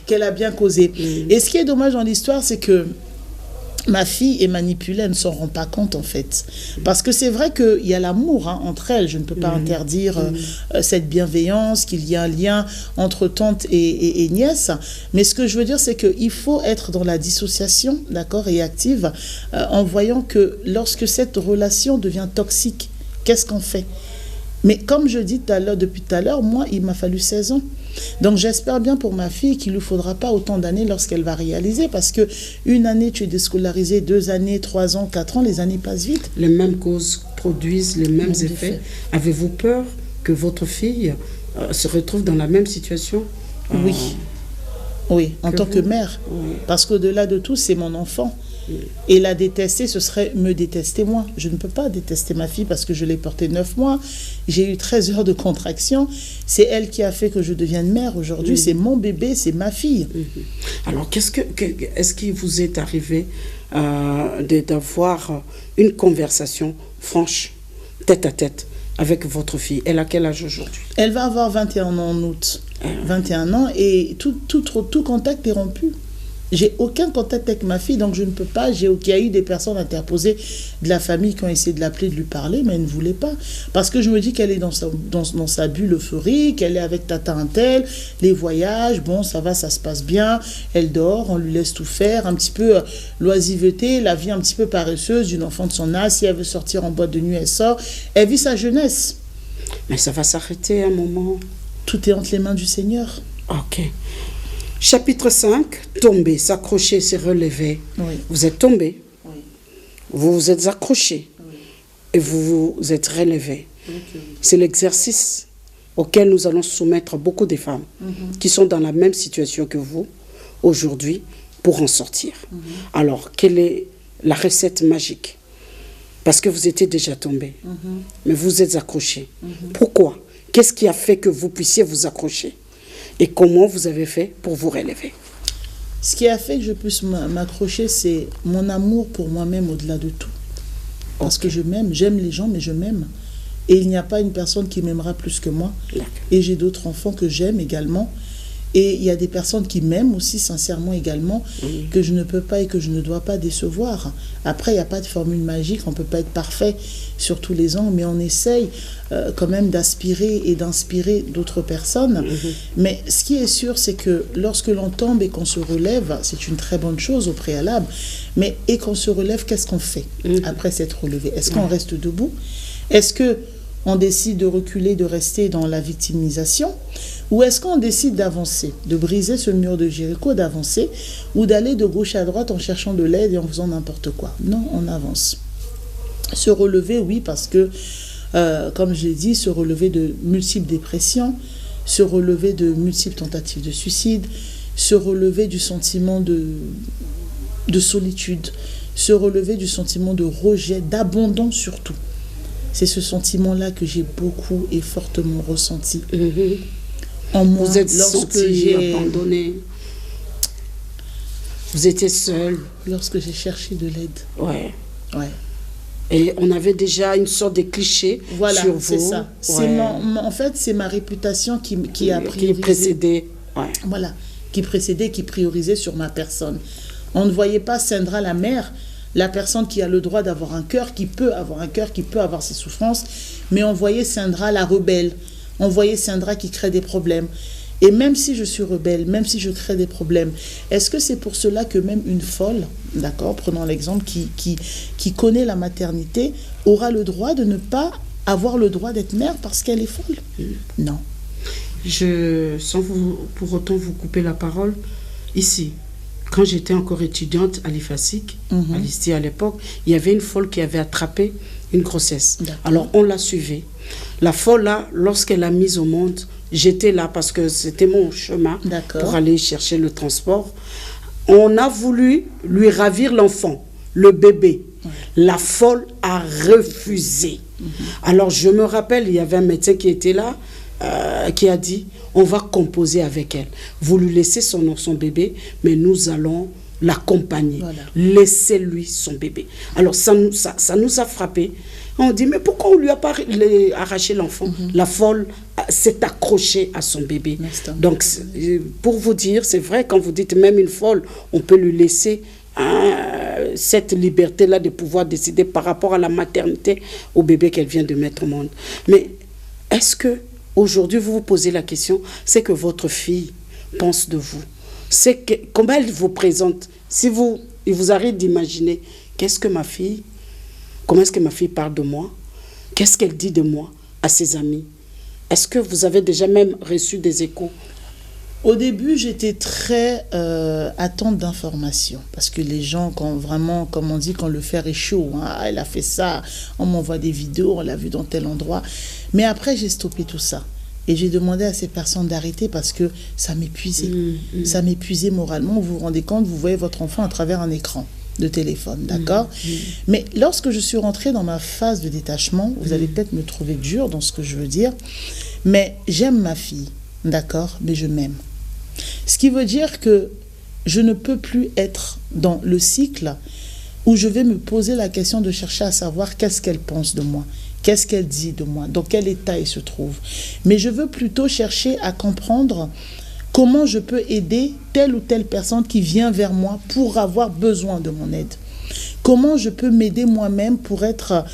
Qu'elle a bien causé. Et ce qui est dommage dans l'histoire, c'est que ma fille est manipulée, elle ne s'en rend pas compte en fait. Parce que c'est vrai qu'il y a l'amour entre elles, je ne peux pas interdire cette bienveillance, qu'il y a un lien entre tante et nièce. Mais ce que je veux dire, c'est qu'il faut être dans la dissociation, d'accord, et active, en voyant que lorsque cette relation devient toxique, qu'est-ce qu'on fait? Mais comme je dis depuis tout à l'heure, moi, il m'a fallu 16 ans. Donc j'espère bien pour ma fille qu'il ne lui faudra pas autant d'années lorsqu'elle va réaliser, parce que une année tu es déscolarisé, 2 années, 3 ans, 4 ans, les années passent vite. Les mêmes causes produisent les mêmes effets. Avez-vous peur que votre fille se retrouve dans la même situation? Oui, en tant que mère. Parce qu'au-delà de tout, c'est mon enfant. Et la détester, ce serait me détester moi. Je ne peux pas détester ma fille parce que je l'ai portée 9 mois. J'ai eu 13 heures de contraction. C'est elle qui a fait que je devienne mère aujourd'hui. C'est mon bébé, c'est ma fille. Alors, est-ce qu'il vous est arrivé d'avoir une conversation franche, tête à tête, avec votre fille? Elle a quel âge aujourd'hui? Elle va avoir 21 ans en août. 21 ans et tout contact est rompu. J'ai aucun contact avec ma fille, donc je ne peux pas. Il y a eu des personnes interposées de la famille qui ont essayé de l'appeler, de lui parler, mais elle ne voulait pas. Parce que je me dis qu'elle est dans sa bulle euphorique, elle est avec tata un tel, les voyages, bon, ça va, ça se passe bien. Elle dort, on lui laisse tout faire, un petit peu l'oisiveté, la vie un petit peu paresseuse d'une enfant de son âge. Si elle veut sortir en boîte de nuit, elle sort. Elle vit sa jeunesse. Mais ça va s'arrêter à un moment. Tout est entre les mains du Seigneur. Ok. Chapitre 5, tomber, s'accrocher, se relever. Vous êtes tombé, vous vous êtes accroché et vous vous êtes relevé. C'est l'exercice auquel nous allons soumettre beaucoup de femmes qui sont dans la même situation que vous aujourd'hui pour en sortir. Alors, quelle est la recette magique? Parce que vous étiez déjà tombé, mais vous êtes accroché. Pourquoi? Qu'est-ce qui a fait que vous puissiez vous accrocher? Et comment vous avez fait pour vous relever? Ce qui a fait que je puisse m'accrocher, c'est mon amour pour moi-même au-delà de tout. Parce que je m'aime, j'aime les gens, mais je m'aime. Et il n'y a pas une personne qui m'aimera plus que moi. Et j'ai d'autres enfants que j'aime également. Et il y a des personnes qui m'aiment aussi sincèrement également, que je ne peux pas et que je ne dois pas décevoir. Après, il n'y a pas de formule magique, on ne peut pas être parfait sur tous les angles, mais on essaye quand même d'aspirer et d'inspirer d'autres personnes. Mais ce qui est sûr, c'est que lorsque l'on tombe et qu'on se relève, c'est une très bonne chose au préalable, mais et qu'on se relève, qu'est-ce qu'on fait après s'être relevé? Est-ce qu'on reste debout? Est-ce que on décide de reculer, de rester dans la victimisation? Ou est-ce qu'on décide d'avancer, de briser ce mur de Jéricho, d'avancer, ou d'aller de gauche à droite en cherchant de l'aide et en faisant n'importe quoi? Non, on avance. Se relever, oui, parce que, comme je l'ai dit, se relever de multiples dépressions, se relever de multiples tentatives de suicide, se relever du sentiment de solitude, se relever du sentiment de rejet, d'abandon surtout. C'est ce sentiment-là que j'ai beaucoup et fortement ressenti. En moi, vous êtes senti abandonné. Vous étiez seul. Lorsque j'ai cherché de l'aide. Ouais. Et on avait déjà une sorte de cliché sur vous. C'est ça. En fait, c'est ma réputation qui a priorisé. Qui précédait. Voilà. Qui précédait, qui priorisait sur ma personne. On ne voyait pas Sandra la mère, la personne qui a le droit d'avoir un cœur, qui peut avoir ses souffrances, mais on voyait Sandra la rebelle, on voyait Sandra qui crée des problèmes. Et même si je suis rebelle, même si je crée des problèmes, est-ce que c'est pour cela que même une folle, d'accord, prenons l'exemple, qui connaît la maternité, aura le droit de ne pas avoir le droit d'être mère parce qu'elle est folle? Non. Sans pour autant vous couper la parole, ici, quand j'étais encore étudiante à l'IFASIC, à l'ISTI à l'époque, il y avait une folle qui avait attrapé une grossesse. D'accord. Alors, on l'a suivie. La folle, là, lorsqu'elle l'a mise au monde, j'étais là parce que c'était mon chemin D'accord. pour aller chercher le transport. On a voulu lui ravir l'enfant, le bébé. La folle a refusé. Alors, je me rappelle, il y avait un médecin qui était là, qui a dit, on va composer avec elle. Vous lui laissez son bébé, mais nous allons l'accompagner. Voilà. Laissez-lui son bébé. Alors, ça nous a frappé. On dit, mais pourquoi on lui a pas arraché l'enfant? La folle s'est accrochée à son bébé. L'instant. Donc, pour vous dire, c'est vrai, quand vous dites même une folle, on peut lui laisser cette liberté-là de pouvoir décider par rapport à la maternité au bébé qu'elle vient de mettre au monde. Mais est-ce que aujourd'hui vous vous posez la question, c'est que votre fille pense de vous, c'est que comment elle vous présente, il vous arrive d'imaginer comment est-ce que ma fille parle de moi, qu'est-ce qu'elle dit de moi à ses amis? Est-ce que vous avez déjà même reçu des échos? Au début, j'étais très attente d'informations. Parce que les gens, quand vraiment, comme on dit, quand le fer est chaud, hein, elle a fait ça, on m'envoie des vidéos, on l'a vu dans tel endroit. Mais après, j'ai stoppé tout ça. Et j'ai demandé à ces personnes d'arrêter parce que ça m'épuisait. Ça m'épuisait moralement. Vous vous rendez compte, vous voyez votre enfant à travers un écran de téléphone, d'accord? Mais lorsque je suis rentrée dans ma phase de détachement, vous allez peut-être me trouver dur dans ce que je veux dire, mais j'aime ma fille, d'accord? Mais je m'aime. Ce qui veut dire que je ne peux plus être dans le cycle où je vais me poser la question de chercher à savoir qu'est-ce qu'elle pense de moi, qu'est-ce qu'elle dit de moi, dans quel état elle se trouve. Mais je veux plutôt chercher à comprendre comment je peux aider telle ou telle personne qui vient vers moi pour avoir besoin de mon aide. Comment je peux m'aider moi-même pour être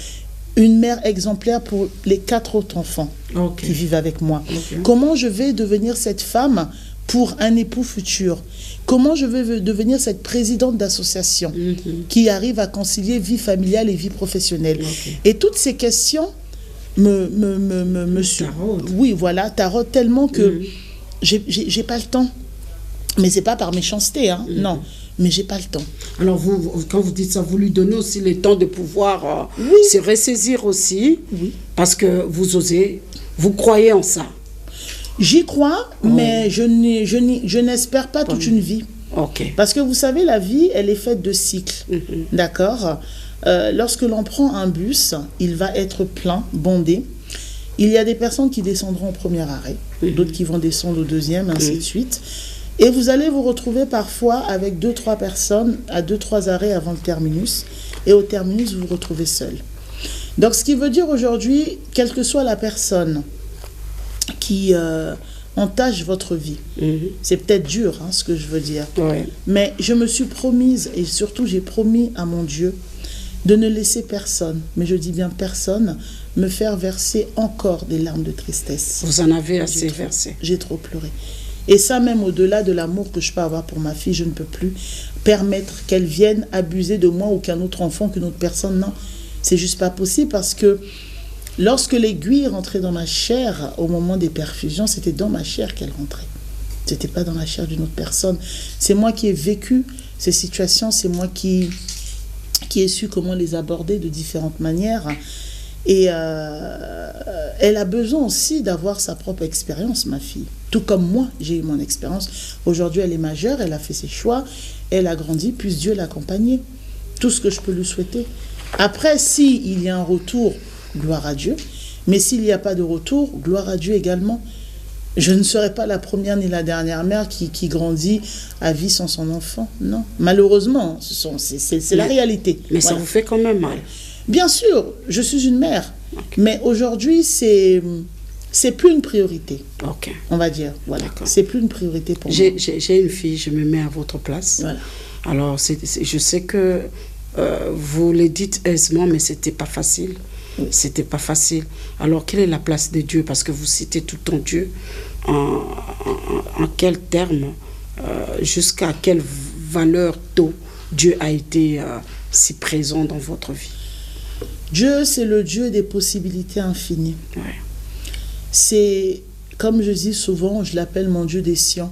une mère exemplaire pour les 4 autres enfants qui vivent avec moi. Comment je vais devenir cette femme pour un époux futur? Comment je vais devenir cette présidente d'association qui arrive à concilier vie familiale et vie professionnelle? Et toutes ces questions me oui, voilà, tarotent tellement que j'ai pas le temps. Mais c'est pas par méchanceté, hein, non. Mais j'ai pas le temps. Alors, quand vous dites ça, vous lui donnez aussi le temps de pouvoir se ressaisir aussi, parce que vous osez, vous croyez en ça. J'y crois, mais je n'espère pas toute une vie. Parce que vous savez, la vie, elle est faite de cycles. D'accord? Lorsque l'on prend un bus, il va être plein, bondé. Il y a des personnes qui descendront au premier arrêt, d'autres qui vont descendre au deuxième, ainsi de suite. Et vous allez vous retrouver parfois avec 2-3 personnes à 2-3 arrêts avant le terminus. Et au terminus, vous vous retrouvez seul. Donc, ce qui veut dire aujourd'hui, quelle que soit la personne qui entache votre vie. C'est peut-être dur, hein, ce que je veux dire. Mais je me suis promise, et surtout j'ai promis à mon Dieu, de ne laisser personne, mais je dis bien personne, me faire verser encore des larmes de tristesse. Vous en avez assez versé. J'ai trop pleuré. Et ça, même au-delà de l'amour que je peux avoir pour ma fille, je ne peux plus permettre qu'elle vienne abuser de moi ou qu'un autre enfant, qu'une autre personne. Non, c'est juste pas possible parce que lorsque l'aiguille rentrait dans ma chair au moment des perfusions, c'était dans ma chair qu'elle rentrait. C'était pas dans la chair d'une autre personne. C'est moi qui ai vécu ces situations, c'est moi qui ai su comment les aborder de différentes manières. Et elle a besoin aussi d'avoir sa propre expérience, ma fille. Tout comme moi, j'ai eu mon expérience. Aujourd'hui, elle est majeure, elle a fait ses choix, elle a grandi, puisse Dieu l'accompagner. Tout ce que je peux lui souhaiter. Après, s'il y a un retour, gloire à Dieu. Mais s'il n'y a pas de retour, gloire à Dieu également. Je ne serai pas la première ni la dernière mère qui grandit à vie sans son enfant. Non. Malheureusement, c'est la réalité. Mais voilà. Ça vous fait quand même mal. Bien sûr, je suis une mère. Mais aujourd'hui, c'est plus une priorité. On va dire. Voilà. C'est plus une priorité pour moi. J'ai une fille, je me mets à votre place. Voilà. Alors, je sais que vous le dites aisément, mais c'était pas facile. C'était pas facile. Alors, quelle est la place de Dieu? Parce que vous citez tout le temps Dieu. En quels termes, jusqu'à quelle valeur d'eau Dieu a été si présent dans votre vie? Dieu, c'est le Dieu des possibilités infinies. C'est, comme je dis souvent, je l'appelle mon Dieu des sciences.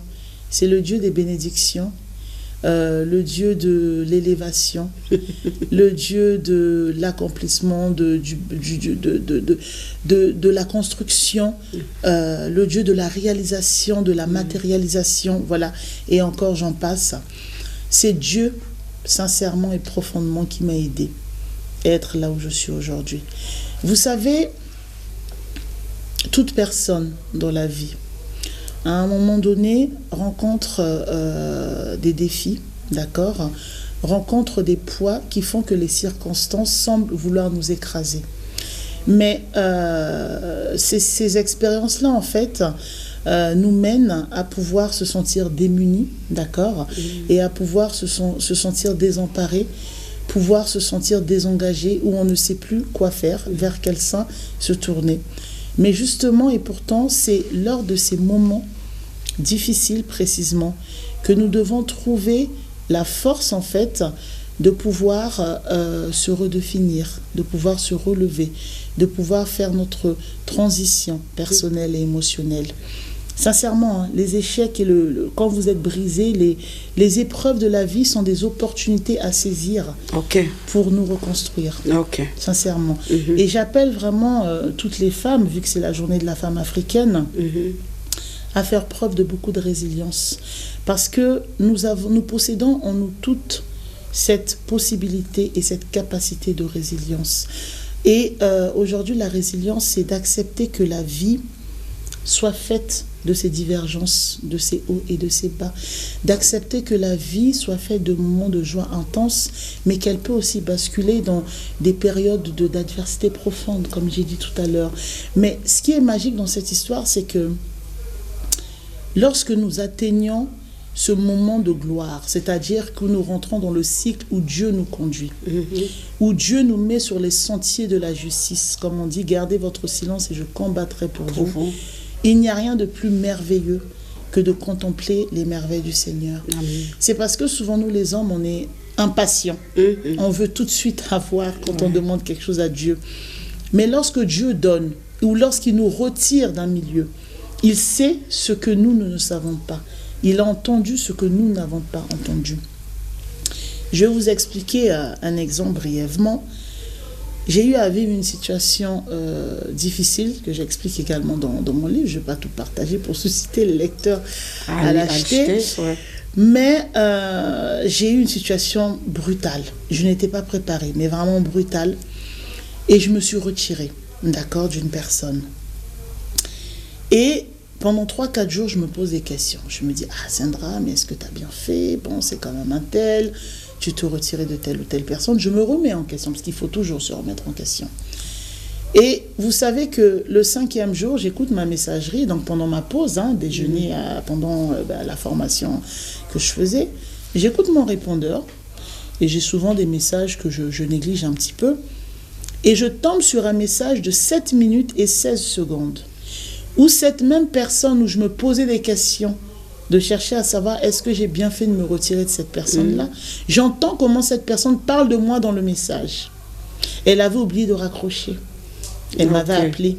C'est le Dieu des bénédictions. le Dieu de l'élévation, le Dieu de l'accomplissement, de la construction, le Dieu de la réalisation, de la matérialisation, voilà, et encore j'en passe. C'est Dieu, sincèrement et profondément, qui m'a aidé à être là où je suis aujourd'hui. Vous savez, toute personne dans la vie, à un moment donné, rencontre des défis, d'accord, rencontre des poids qui font que les circonstances semblent vouloir nous écraser. Mais ces expériences-là, en fait, nous mènent à pouvoir se sentir démunis, d'accord, et à pouvoir se sentir désemparés, pouvoir se sentir désengagé, où on ne sait plus quoi faire, vers quel sein se tourner. Mais justement, et pourtant, c'est lors de ces moments difficiles précisément que nous devons trouver la force, en fait, de pouvoir se redéfinir, de pouvoir se relever, de pouvoir faire notre transition personnelle et émotionnelle. Sincèrement, hein, les échecs et quand vous êtes brisé, les épreuves de la vie sont des opportunités à saisir pour nous reconstruire. Sincèrement. Et j'appelle vraiment toutes les femmes, vu que c'est la journée de la femme africaine, à faire preuve de beaucoup de résilience. Parce que nous possédons en nous toutes cette possibilité et cette capacité de résilience. Et aujourd'hui, la résilience, c'est d'accepter que la vie soit faite de ces divergences, de ces hauts et de ces bas. D'accepter que la vie soit faite de moments de joie intense, mais qu'elle peut aussi basculer dans des périodes d'adversité profonde, comme j'ai dit tout à l'heure. Mais ce qui est magique dans cette histoire, c'est que lorsque nous atteignons ce moment de gloire, c'est-à-dire que nous rentrons dans le cycle où Dieu nous conduit, où Dieu nous met sur les sentiers de la justice, comme on dit, gardez votre silence et je combattrai pour vous. Il n'y a rien de plus merveilleux que de contempler les merveilles du Seigneur. C'est parce que souvent nous les hommes, on est impatients. On veut tout de suite avoir quand on demande quelque chose à Dieu. Mais lorsque Dieu donne, ou lorsqu'il nous retire d'un milieu, il sait ce que nous ne savons pas. Il a entendu ce que nous n'avons pas entendu. Je vais vous expliquer un exemple brièvement. J'ai eu à vivre une situation difficile, que j'explique également dans mon livre. Je ne vais pas tout partager pour susciter le lecteur à l'acheter. Mais j'ai eu une situation brutale. Je n'étais pas préparée, mais vraiment brutale. Et je me suis retirée, d'accord, d'une personne. Et pendant 3-4 jours, je me pose des questions. Je me dis, Sandra, mais est-ce que tu as bien fait? Bon, c'est quand même un tel. Tu te retirais de telle ou telle personne. Je me remets en question, parce qu'il faut toujours se remettre en question. Et vous savez que le 5e jour, j'écoute ma messagerie, donc pendant ma pause, déjeuner, pendant la formation que je faisais, j'écoute mon répondeur, et j'ai souvent des messages que je néglige un petit peu, et je tombe sur un message de 7 minutes et 16 secondes, où cette même personne, où je me posais des questions, de chercher à savoir est-ce que j'ai bien fait de me retirer de cette personne-là. J'entends comment cette personne parle de moi dans le message. Elle avait oublié de raccrocher. Elle m'avait appelé.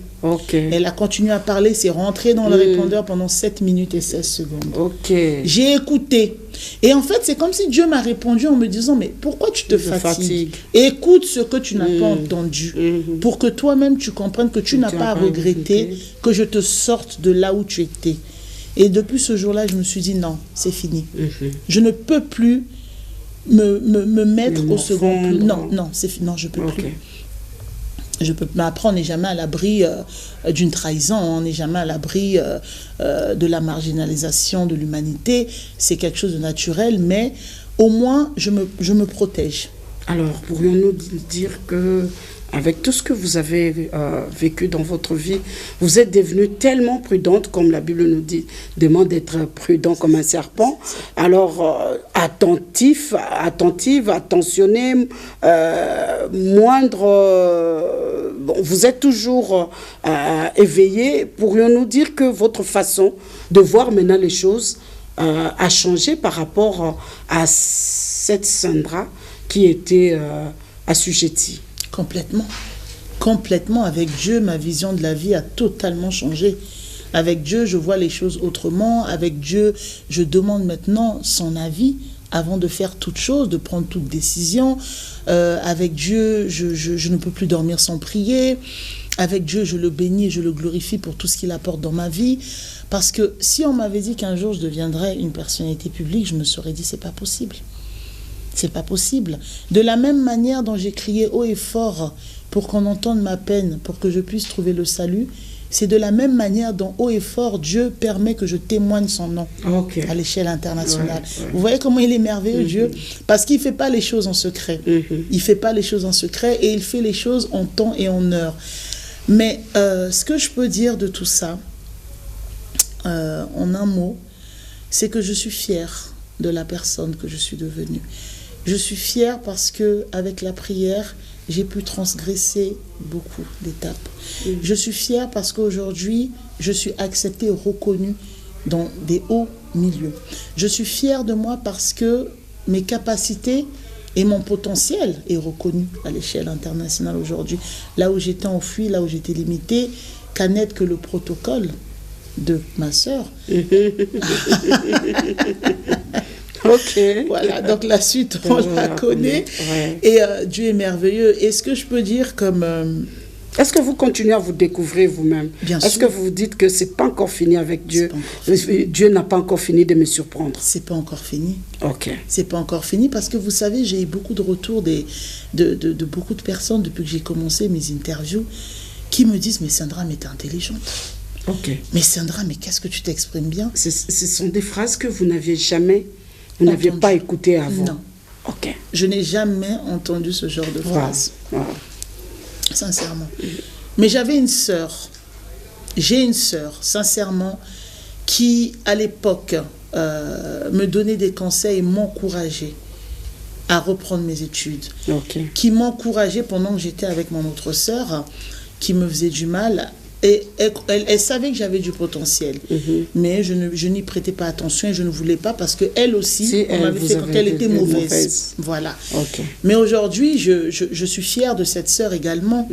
Elle a continué à parler, c'est rentré dans le répondeur pendant 7 minutes et 16 secondes. J'ai écouté. Et en fait, c'est comme si Dieu m'a répondu en me disant, mais pourquoi tu te fatigues? Écoute ce que tu n'as pas entendu, pour que toi-même tu comprennes que tu n'as pas à regretter que je te sorte de là où tu étais. Et depuis ce jour-là, je me suis dit, non, c'est fini. Je ne peux plus me mettre au second plan. Non, c'est fini. Non, je ne peux plus. Mais après, on n'est jamais à l'abri d'une trahison, on n'est jamais à l'abri de la marginalisation de l'humanité. C'est quelque chose de naturel, mais au moins, je me protège. Alors, pourrions-nous dire que avec tout ce que vous avez vécu dans votre vie, vous êtes devenue tellement prudente, comme la Bible nous demande d'être prudent comme un serpent. Alors, attentive, attentionnée, moindre... vous êtes toujours éveillé. Pourrions-nous dire que votre façon de voir maintenant les choses a changé par rapport à cette Sandra qui était assujettie? Complètement. Avec Dieu, ma vision de la vie a totalement changé. Avec Dieu, je vois les choses autrement. Avec Dieu, je demande maintenant son avis avant de faire toute chose, de prendre toute décision. Avec Dieu, je ne peux plus dormir sans prier. Avec Dieu, je le bénis, je le glorifie pour tout ce qu'il apporte dans ma vie. Parce que si on m'avait dit qu'un jour je deviendrais une personnalité publique, je me serais dit, c'est pas possible. C'est pas possible. De la même manière dont j'ai crié haut et fort pour qu'on entende ma peine, pour que je puisse trouver le salut, c'est de la même manière dont haut et fort Dieu permet que je témoigne son nom à l'échelle internationale. Ouais. Vous voyez comment il est merveilleux, Dieu, parce qu'il ne fait pas les choses en secret. Il ne fait pas les choses en secret et il fait les choses en temps et en heure. Mais ce que je peux dire de tout ça, en un mot, c'est que je suis fière de la personne que je suis devenue. Je suis fière parce qu'avec la prière, j'ai pu transgresser beaucoup d'étapes. Je suis fière parce qu'aujourd'hui, je suis acceptée et reconnue dans des hauts milieux. Je suis fière de moi parce que mes capacités et mon potentiel est reconnu à l'échelle internationale aujourd'hui. Là où j'étais enfuie, là où j'étais limitée, qu'à n'être que le protocole de ma sœur. Ok. Voilà, donc la suite, on la connaît. Ouais. Et Dieu est merveilleux. Et ce que je peux dire comme... Est-ce que vous continuez à vous découvrir vous-même? Bien sûr. Est-ce que vous vous dites que c'est pas encore fini avec Dieu? Dieu n'a pas encore fini de me surprendre. C'est pas encore fini. Ok. C'est pas encore fini parce que vous savez, j'ai eu beaucoup de retours de beaucoup de personnes depuis que j'ai commencé mes interviews qui me disent, mais Sandra, mais t'es intelligente. Ok. Mais Sandra, mais qu'est-ce que tu t'exprimes bien? Ce sont des phrases que vous n'aviez jamais... Vous n'aviez pas écouté avant? Non. Ok. Je n'ai jamais entendu ce genre de phrase. Wow. Sincèrement. Mais j'avais une sœur. J'ai une sœur, sincèrement, qui, à l'époque, me donnait des conseils et m'encourageait à reprendre mes études. Ok. Qui m'encourageait pendant que j'étais avec mon autre sœur, qui me faisait du mal. Et elle savait que j'avais du potentiel, mais je n'y prêtais pas attention et je ne voulais pas parce qu'elle aussi, on m'avait fait quand elle était mauvaise. Voilà. Okay. Mais aujourd'hui, je suis fière de cette sœur également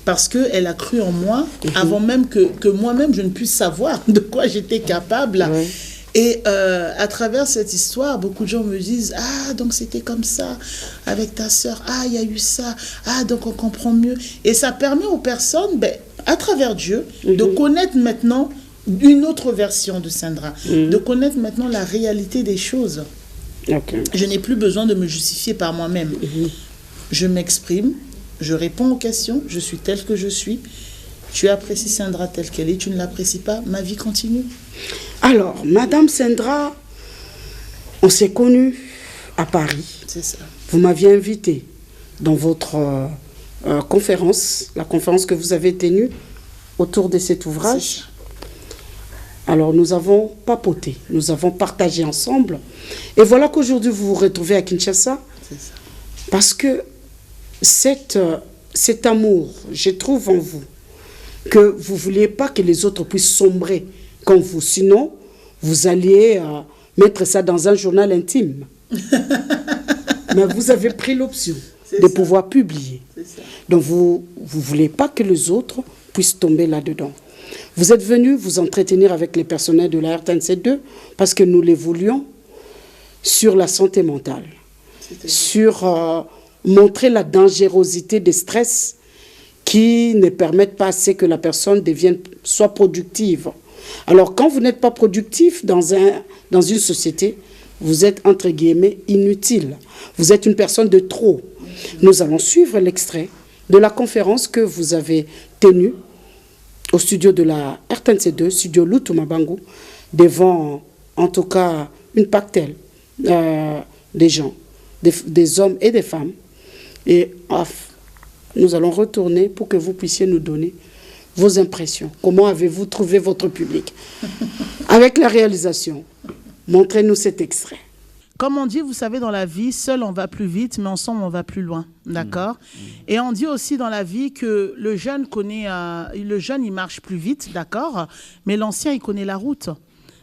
parce qu'elle a cru en moi avant même que moi-même je ne puisse savoir de quoi j'étais capable. Ouais. Et à travers cette histoire, beaucoup de gens me disent « Ah, donc c'était comme ça avec ta sœur. Ah, il y a eu ça. Ah, donc on comprend mieux. » Et ça permet aux personnes, à travers Dieu, de connaître maintenant une autre version de Sandra, de connaître maintenant la réalité des choses. Okay. Je n'ai plus besoin de me justifier par moi-même. Je m'exprime, je réponds aux questions, je suis telle que je suis. Tu apprécies Sandra telle qu'elle est, tu ne l'apprécies pas, ma vie continue. Alors, Madame Sandra, on s'est connus à Paris. C'est ça. Vous m'aviez invitée dans votre conférence, la conférence que vous avez tenue autour de cet ouvrage. Alors, nous avons papoté, nous avons partagé ensemble. Et voilà qu'aujourd'hui, vous vous retrouvez à Kinshasa. C'est ça. Parce que cet amour, je trouve en vous, que vous ne vouliez pas que les autres puissent sombrer comme vous. Sinon, vous alliez mettre ça dans un journal intime. Mais vous avez pris l'option de pouvoir publier. Donc, vous ne voulez pas que les autres puissent tomber là-dedans. Vous êtes venu vous entretenir avec les personnels de la RTNC2 parce que nous les voulions sur la santé mentale, sur montrer la dangerosité des stress qui ne permettent pas assez que la personne soit productive. Alors, quand vous n'êtes pas productif dans une société, vous êtes, entre guillemets, inutile. Vous êtes une personne de trop. Nous allons suivre l'extrait de la conférence que vous avez tenue au studio de la RTNC2, studio Lutu Mabangu, devant, en tout cas, une pactelle des gens, des hommes et des femmes. Et nous allons retourner pour que vous puissiez nous donner vos impressions. Comment avez-vous trouvé votre public? Avec la réalisation, montrez-nous cet extrait. Comme on dit, vous savez, dans la vie, seul on va plus vite, mais ensemble on va plus loin. D'accord? Et on dit aussi dans la vie que le jeune il marche plus vite, d'accord? Mais l'ancien, il connaît la route.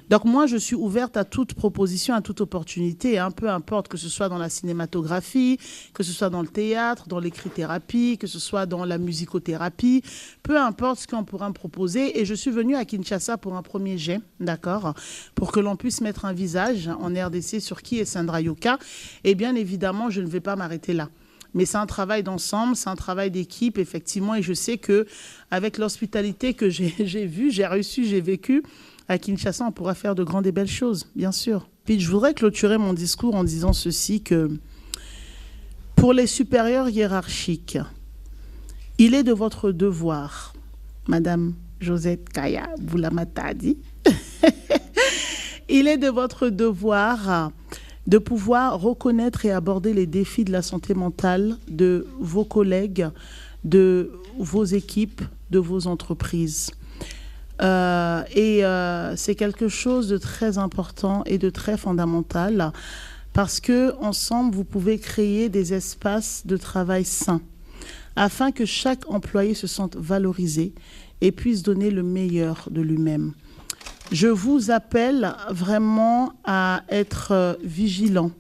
Donc moi, je suis ouverte à toute proposition, à toute opportunité, hein, peu importe que ce soit dans la cinématographie, que ce soit dans le théâtre, dans l'écrit-thérapie, que ce soit dans la musicothérapie, peu importe ce qu'on pourra me proposer. Et je suis venue à Kinshasa pour un premier jet, d'accord, pour que l'on puisse mettre un visage en RDC sur qui est Sandra Yoka. Et bien évidemment, je ne vais pas m'arrêter là. Mais c'est un travail d'ensemble, c'est un travail d'équipe, effectivement. Et je sais qu'avec l'hospitalité que j'ai vue, j'ai reçue, j'ai vécu, à Kinshasa, on pourra faire de grandes et belles choses, bien sûr. Puis je voudrais clôturer mon discours en disant ceci, que pour les supérieurs hiérarchiques, il est de votre devoir, Madame Josette Kaya Boulamata-Di, il est de votre devoir de pouvoir reconnaître et aborder les défis de la santé mentale de vos collègues, de vos équipes, de vos entreprises. C'est quelque chose de très important et de très fondamental parce que ensemble, vous pouvez créer des espaces de travail sains afin que chaque employé se sente valorisé et puisse donner le meilleur de lui-même. Je vous appelle vraiment à être vigilants,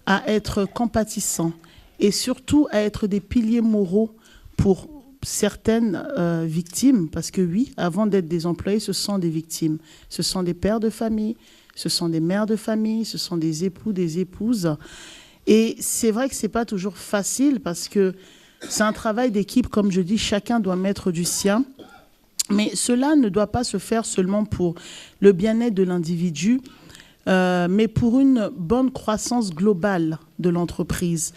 à être compatissants et surtout à être des piliers moraux pour certaines victimes, parce que oui, avant d'être des employés, ce sont des victimes. Ce sont des pères de famille, ce sont des mères de famille, ce sont des époux, des épouses. Et c'est vrai que ce n'est pas toujours facile parce que c'est un travail d'équipe, comme je dis, chacun doit mettre du sien. Mais cela ne doit pas se faire seulement pour le bien-être de l'individu, mais pour une bonne croissance globale de l'entreprise.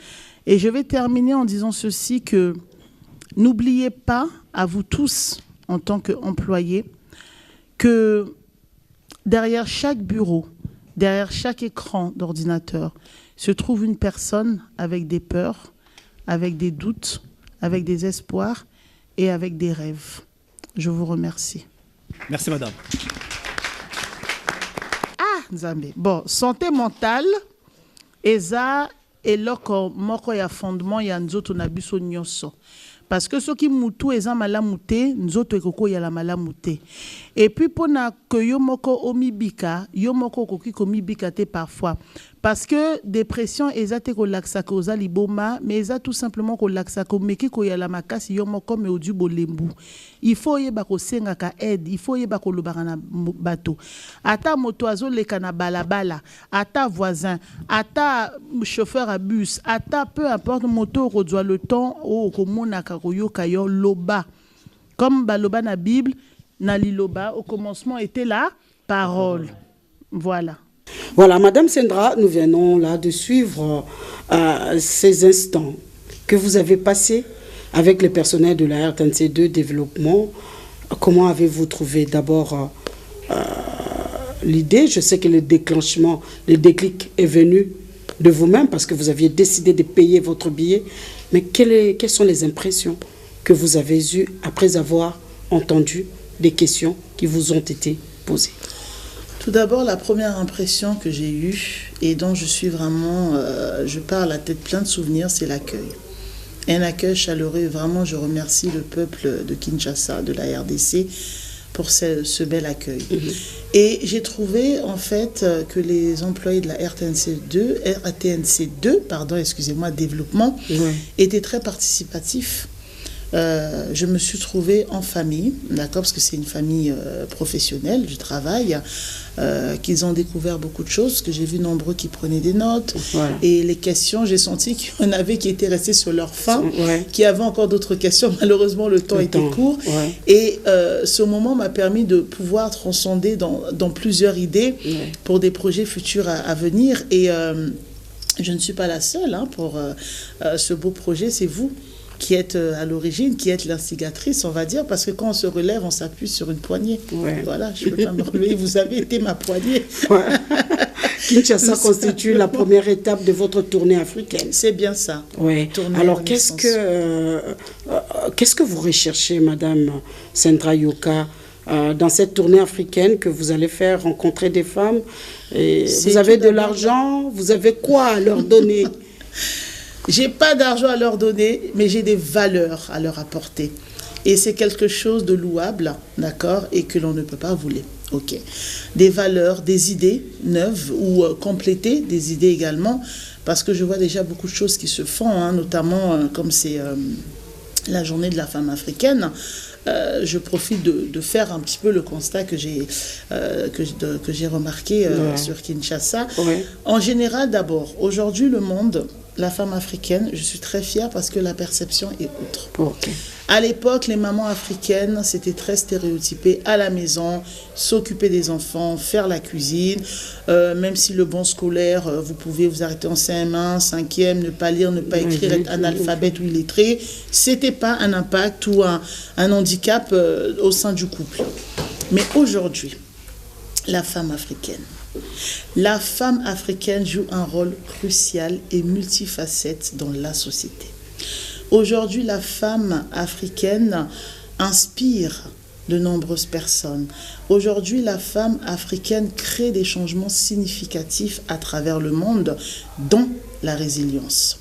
Et je vais terminer en disant ceci, que n'oubliez pas, à vous tous, en tant qu'employés, que derrière chaque bureau, derrière chaque écran d'ordinateur, se trouve une personne avec des peurs, avec des doutes, avec des espoirs et avec des rêves. Je vous remercie. Merci, madame. Ah, Nzambe. Bon, santé mentale, eza eloko moko ya fondement ya nzoto na biso nyonso. Parce que ce qui mutu eza malamu te, nzoto ekoko ya la malamu te. Et puis pona que yo moko omibika, yo moko koki komibika te parfois. Parce que dépression eza te ko laksa ko za liboma, mais eza tout simplement ko laksa ko meki ko ya la makasi yo moko me odu bolembu. Il faut yeba ko senga ka aide, il faut yeba ko lobaka na bato. Ata moto azo leka na balabala, ata voisin, ata chauffeur à bus, ata peu importe moto ko doit le temps o ko monaka ko yoka yo loba. Comme baloba na Bible, na liloba au commencement était la parole. Voilà. Voilà, Madame Sandra, nous venons là de suivre ces instants que vous avez passés avec le personnel de la RTNC2 Développement. Comment avez-vous trouvé d'abord l'idée? Je sais que le déclenchement, le déclic est venu de vous-même parce que vous aviez décidé de payer votre billet. Mais quelles sont les impressions que vous avez eues après avoir entendu des questions qui vous ont été posées? Tout d'abord, la première impression que j'ai eue et dont je suis vraiment, je pars la tête pleine de souvenirs, c'est l'accueil. Un accueil chaleureux. Vraiment, je remercie le peuple de Kinshasa, de la RDC, pour ce bel accueil. Et j'ai trouvé, en fait, que les employés de la RTNC2, Développement, étaient très participatifs. Je me suis trouvée en famille, d'accord, parce que c'est une famille professionnelle, je travaille, qu'ils ont découvert beaucoup de choses, que j'ai vu nombreux qui prenaient des notes, et les questions, j'ai senti qu'il y en avait qui étaient restés sur leur faim, qui avaient encore d'autres questions, malheureusement le temps était court, et ce moment m'a permis de pouvoir transcender dans plusieurs idées pour des projets futurs à venir, et je ne suis pas la seule pour ce beau projet, c'est vous qui êtes à l'origine, qui êtes l'instigatrice, on va dire, parce que quand on se relève, on s'appuie sur une poignée. Voilà, je ne peux pas me relever, vous avez été ma poignée. Kinshasa constitue la première étape de votre tournée africaine. C'est bien ça. Alors, qu'est-ce que vous recherchez, Madame Sandra Yoka, dans cette tournée africaine que vous allez faire, rencontrer des femmes? Et vous avez de l'argent? Vous avez quoi à leur donner? J'ai pas d'argent à leur donner, mais j'ai des valeurs à leur apporter. Et c'est quelque chose de louable, d'accord, et que l'on ne peut pas voler. Ok. Des valeurs, des idées neuves ou compléter des idées également, parce que je vois déjà beaucoup de choses qui se font, hein, notamment comme c'est la journée de la femme africaine. Je profite de faire un petit peu le constat que j'ai remarqué sur Kinshasa. Ouais. En général, d'abord, aujourd'hui, le monde, la femme africaine, je suis très fière parce que la perception est autre. Ok. À l'époque, les mamans africaines, c'était très stéréotypé à la maison, s'occuper des enfants, faire la cuisine, même si le bon scolaire, vous pouvez vous arrêter en CM1, 5e, ne pas lire, ne pas écrire, être analphabète ou illettré, c'était pas un impact ou un handicap au sein du couple. Mais aujourd'hui, la femme africaine joue un rôle crucial et multifacette dans la société. Aujourd'hui, la femme africaine inspire de nombreuses personnes. Aujourd'hui, la femme africaine crée des changements significatifs à travers le monde, dont la résilience.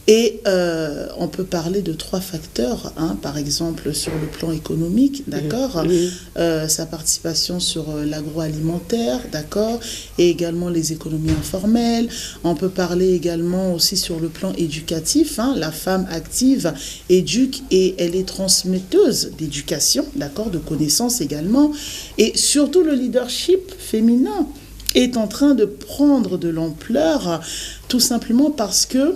Et on peut parler de 3 facteurs, hein, par exemple sur le plan économique, d'accord, sa participation sur l'agroalimentaire, d'accord, et également les économies informelles. On peut parler également aussi sur le plan éducatif, hein, la femme active éduque et elle est transmetteuse d'éducation, d'accord, de connaissances également, et surtout le leadership féminin est en train de prendre de l'ampleur, tout simplement parce que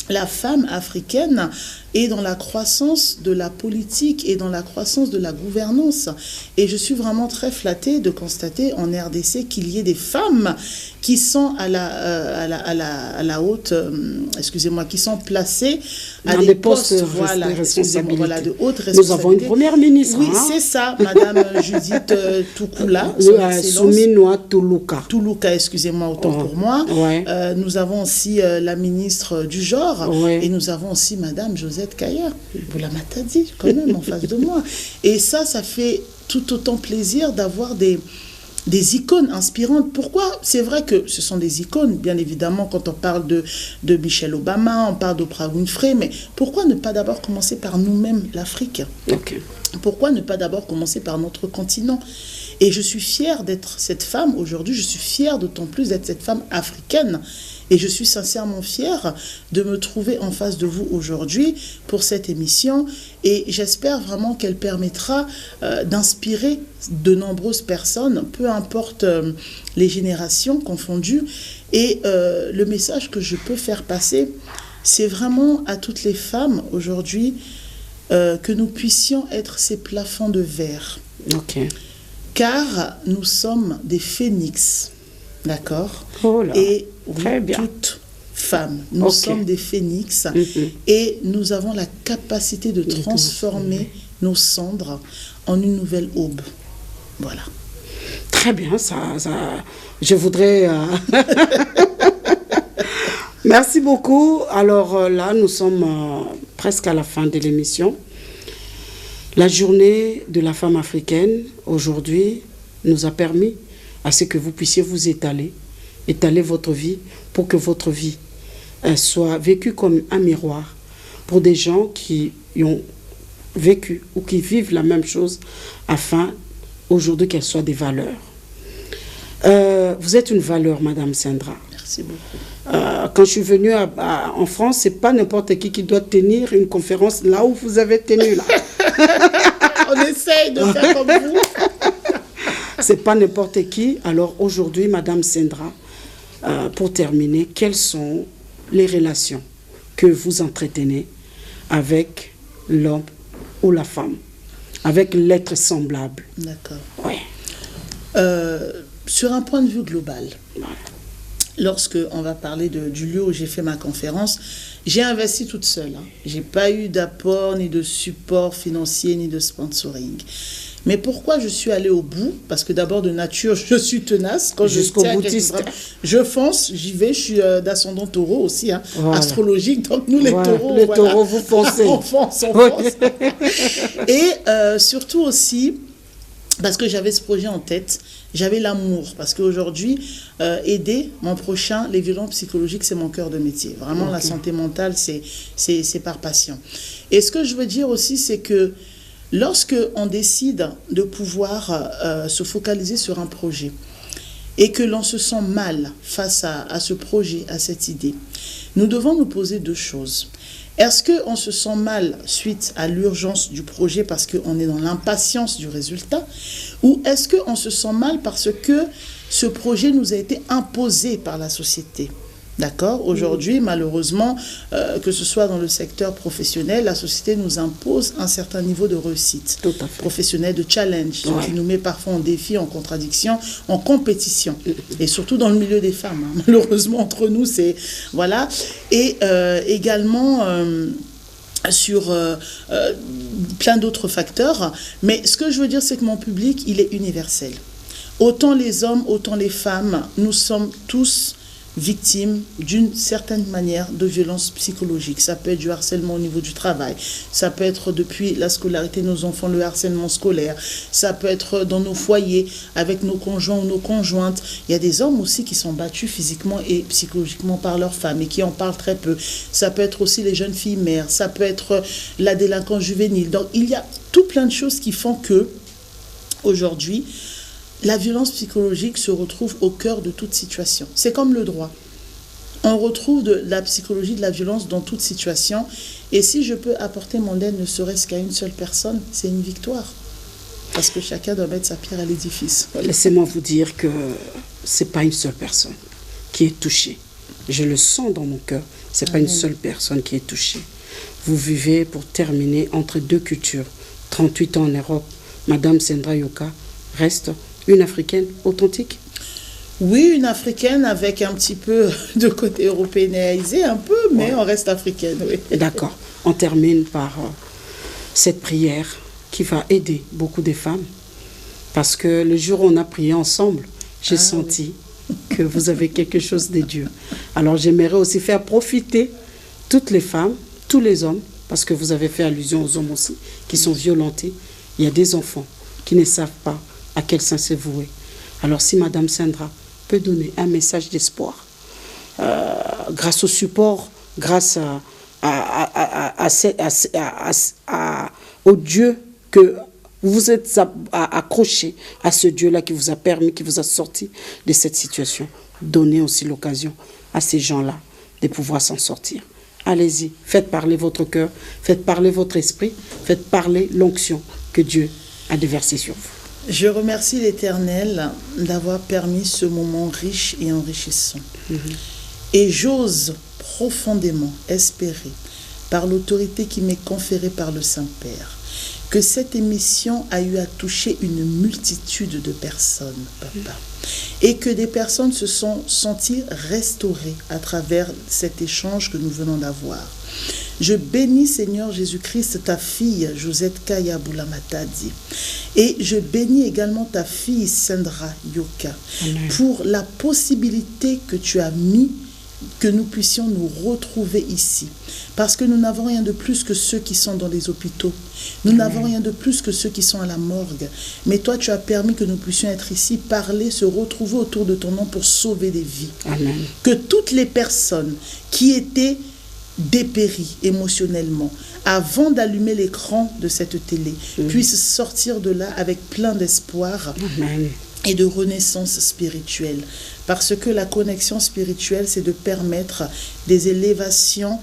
la femme africaine est dans la croissance de la politique et dans la croissance de la gouvernance. Et je suis vraiment très flattée de constater en RDC qu'il y ait des femmes qui sont à la haute, excusez-moi, qui sont placées à des postes de responsabilité. Voilà, de haute responsabilité. Nous avons une première ministre. Oui, hein? C'est ça, Madame Judith Toukoula. Souminoua Toulouka. Toulouka, excusez-moi, autant pour moi. Ouais. Nous avons aussi la ministre du genre, et nous avons aussi Madame Josette Kaya, Boula Matadi, quand même, en face de moi. Et ça fait tout autant plaisir d'avoir des icônes inspirantes. Pourquoi? C'est vrai que ce sont des icônes, bien évidemment, quand on parle de Michelle Obama, on parle d'Oprah Winfrey, mais pourquoi ne pas d'abord commencer par nous-mêmes, l'Afrique? Pourquoi ne pas d'abord commencer par notre continent? Et je suis fière d'être cette femme aujourd'hui, je suis fière d'autant plus d'être cette femme africaine. Et je suis sincèrement fière de me trouver en face de vous aujourd'hui pour cette émission. Et j'espère vraiment qu'elle permettra d'inspirer de nombreuses personnes, peu importe les générations confondues. Et le message que je peux faire passer, c'est vraiment à toutes les femmes aujourd'hui que nous puissions être ces plafonds de verre. Car nous sommes des phénix. D'accord. Et toutes femmes, nous sommes des phénix et nous avons la capacité de transformer nos cendres en une nouvelle aube. Voilà. Très bien, je voudrais... Merci beaucoup. Alors là, nous sommes presque à la fin de l'émission. La journée de la femme africaine, aujourd'hui, nous a permis à ce que vous puissiez vous étaler votre vie pour que votre vie soit vécue comme un miroir pour des gens qui y ont vécu ou qui vivent la même chose afin aujourd'hui qu'elle soit des valeurs. Vous êtes une valeur, Madame Sandra. Merci beaucoup. Quand je suis venue en France, c'est pas n'importe qui doit tenir une conférence là où vous avez tenu là. On essaye de faire comme vous. C'est pas n'importe qui. Alors aujourd'hui, Madame Sandra, pour terminer, quelles sont les relations que vous entretenez avec l'homme ou la femme, avec l'être semblable? D'accord. Ouais. Sur un point de vue global, lorsque on va parler du lieu où j'ai fait ma conférence, j'ai investi toute seule. J'ai pas eu d'apport, ni de support financier, ni de sponsoring. Mais pourquoi je suis allée au bout? Parce que d'abord, de nature, je suis tenace. Quand jusqu'au boutiste. Je fonce, j'y vais. Je suis d'ascendant taureau aussi, astrologique. Donc nous, les taureaux, les taureaux, vous foncez. On fonce. Et surtout aussi, parce que j'avais ce projet en tête, j'avais l'amour. Parce qu'aujourd'hui, aider mon prochain, les violences psychologiques, c'est mon cœur de métier. Vraiment, la santé mentale, c'est par passion. Et ce que je veux dire aussi, c'est que lorsque on décide de pouvoir se focaliser sur un projet et que l'on se sent mal face à ce projet, à cette idée, nous devons nous poser deux choses. Est-ce qu'on se sent mal suite à l'urgence du projet parce qu'on est dans l'impatience du résultat, ou est-ce qu'on se sent mal parce que ce projet nous a été imposé par la société? D'accord? Aujourd'hui, malheureusement, que ce soit dans le secteur professionnel, la société nous impose un certain niveau de réussite professionnelle, de challenge, ce qui nous met parfois en défi, en contradiction, en compétition. Et surtout dans le milieu des femmes. Hein. Malheureusement, entre nous, c'est... Voilà. Et également... sur plein d'autres facteurs. Mais ce que je veux dire, c'est que mon public, il est universel. Autant les hommes, autant les femmes, nous sommes tous victimes d'une certaine manière de violence psychologique. Ça peut être du harcèlement au niveau du travail, ça peut être depuis la scolarité de nos enfants, le harcèlement scolaire, ça peut être dans nos foyers avec nos conjoints ou nos conjointes. Il y a des hommes aussi qui sont battus physiquement et psychologiquement par leurs femmes et qui en parlent très peu. Ça peut être aussi les jeunes filles mères, ça peut être la délinquance juvénile. Donc il y a tout plein de choses qui font que aujourd'hui la violence psychologique se retrouve au cœur de toute situation. C'est comme le droit. On retrouve de la psychologie de la violence dans toute situation. Et si je peux apporter mon aide ne serait-ce qu'à une seule personne, c'est une victoire. Parce que chacun doit mettre sa pierre à l'édifice. Voilà. Laissez-moi vous dire que ce n'est pas une seule personne qui est touchée. Je le sens dans mon cœur. Ce n'est pas une seule personne qui est touchée. Vous vivez, pour terminer, entre deux cultures. 38 ans en Europe. Madame Sandra Yoka reste une Africaine authentique? Oui, une Africaine avec un petit peu de côté européanisé, un peu, mais on reste africaine, oui. D'accord. On termine par cette prière qui va aider beaucoup de femmes. Parce que le jour où on a prié ensemble, j'ai senti que vous avez quelque chose de Dieu. Alors j'aimerais aussi faire profiter toutes les femmes, tous les hommes, parce que vous avez fait allusion aux hommes aussi, qui sont violentés. Il y a des enfants qui ne savent pas à quel sens se vouer. Alors si Madame Sandra peut donner un message d'espoir, grâce au support, grâce au Dieu que vous êtes accroché à ce Dieu-là qui vous a permis, qui vous a sorti de cette situation, donnez aussi l'occasion à ces gens-là de pouvoir s'en sortir. Allez-y, faites parler votre cœur, faites parler votre esprit, faites parler l'onction que Dieu a déversée sur vous. Je remercie l'Éternel d'avoir permis ce moment riche et enrichissant. Et j'ose profondément espérer, par l'autorité qui m'est conférée par le Saint-Père, que cette émission a eu à toucher une multitude de personnes, papa. Et que des personnes se sont senties restaurées à travers cet échange que nous venons d'avoir. Je bénis, Seigneur Jésus-Christ, ta fille, Josette Kaya Boulamatadi. Et je bénis également ta fille, Sandra Yoka, pour la possibilité que tu as mis, que nous puissions nous retrouver ici. Parce que nous n'avons rien de plus que ceux qui sont dans les hôpitaux. Nous n'avons rien de plus que ceux qui sont à la morgue. Mais toi, tu as permis que nous puissions être ici, parler, se retrouver autour de ton nom pour sauver des vies. Amen. Que toutes les personnes qui étaient dépéries émotionnellement, avant d'allumer l'écran de cette télé, puissent sortir de là avec plein d'espoir et de renaissance spirituelle. Parce que la connexion spirituelle, c'est de permettre des élévations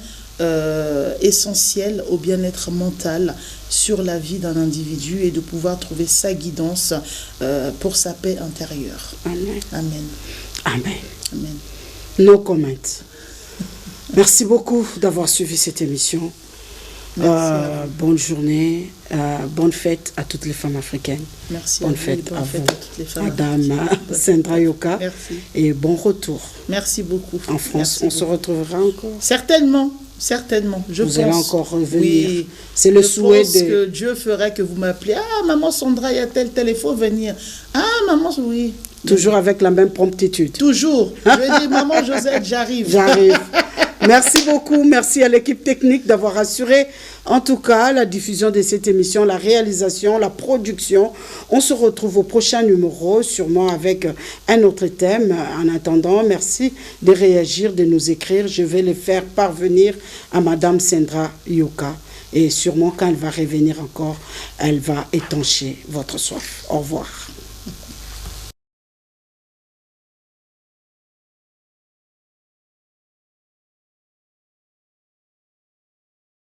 essentielles au bien-être mental sur la vie d'un individu et de pouvoir trouver sa guidance pour sa paix intérieure. Amen. Amen. Amen. Amen. No comment. Merci beaucoup d'avoir suivi cette émission. Bonne journée, bonne fête à toutes les femmes africaines. Merci. Bonne fête à vous, toutes les femmes Madame Sandra Yoka. Merci. Et bon retour. Merci beaucoup. En France, Merci on beaucoup. se retrouvera encore. Certainement. Certainement, vous allez encore revenir. Oui, c'est le souhait de... que Dieu ferait que vous m'appelez. Ah, maman Sandra, il y a tel, il faut venir. Ah, maman, oui. Toujours avec la même promptitude. Toujours. Je dis, maman Josette, j'arrive. J'arrive. Merci beaucoup. Merci à l'équipe technique d'avoir assuré, en tout cas, la diffusion de cette émission, la réalisation, la production. On se retrouve au prochain numéro, sûrement avec un autre thème. En attendant, merci de réagir, de nous écrire. Je vais les faire parvenir à Madame Sandra Yoka. Et sûrement, quand elle va revenir encore, elle va étancher votre soif. Au revoir.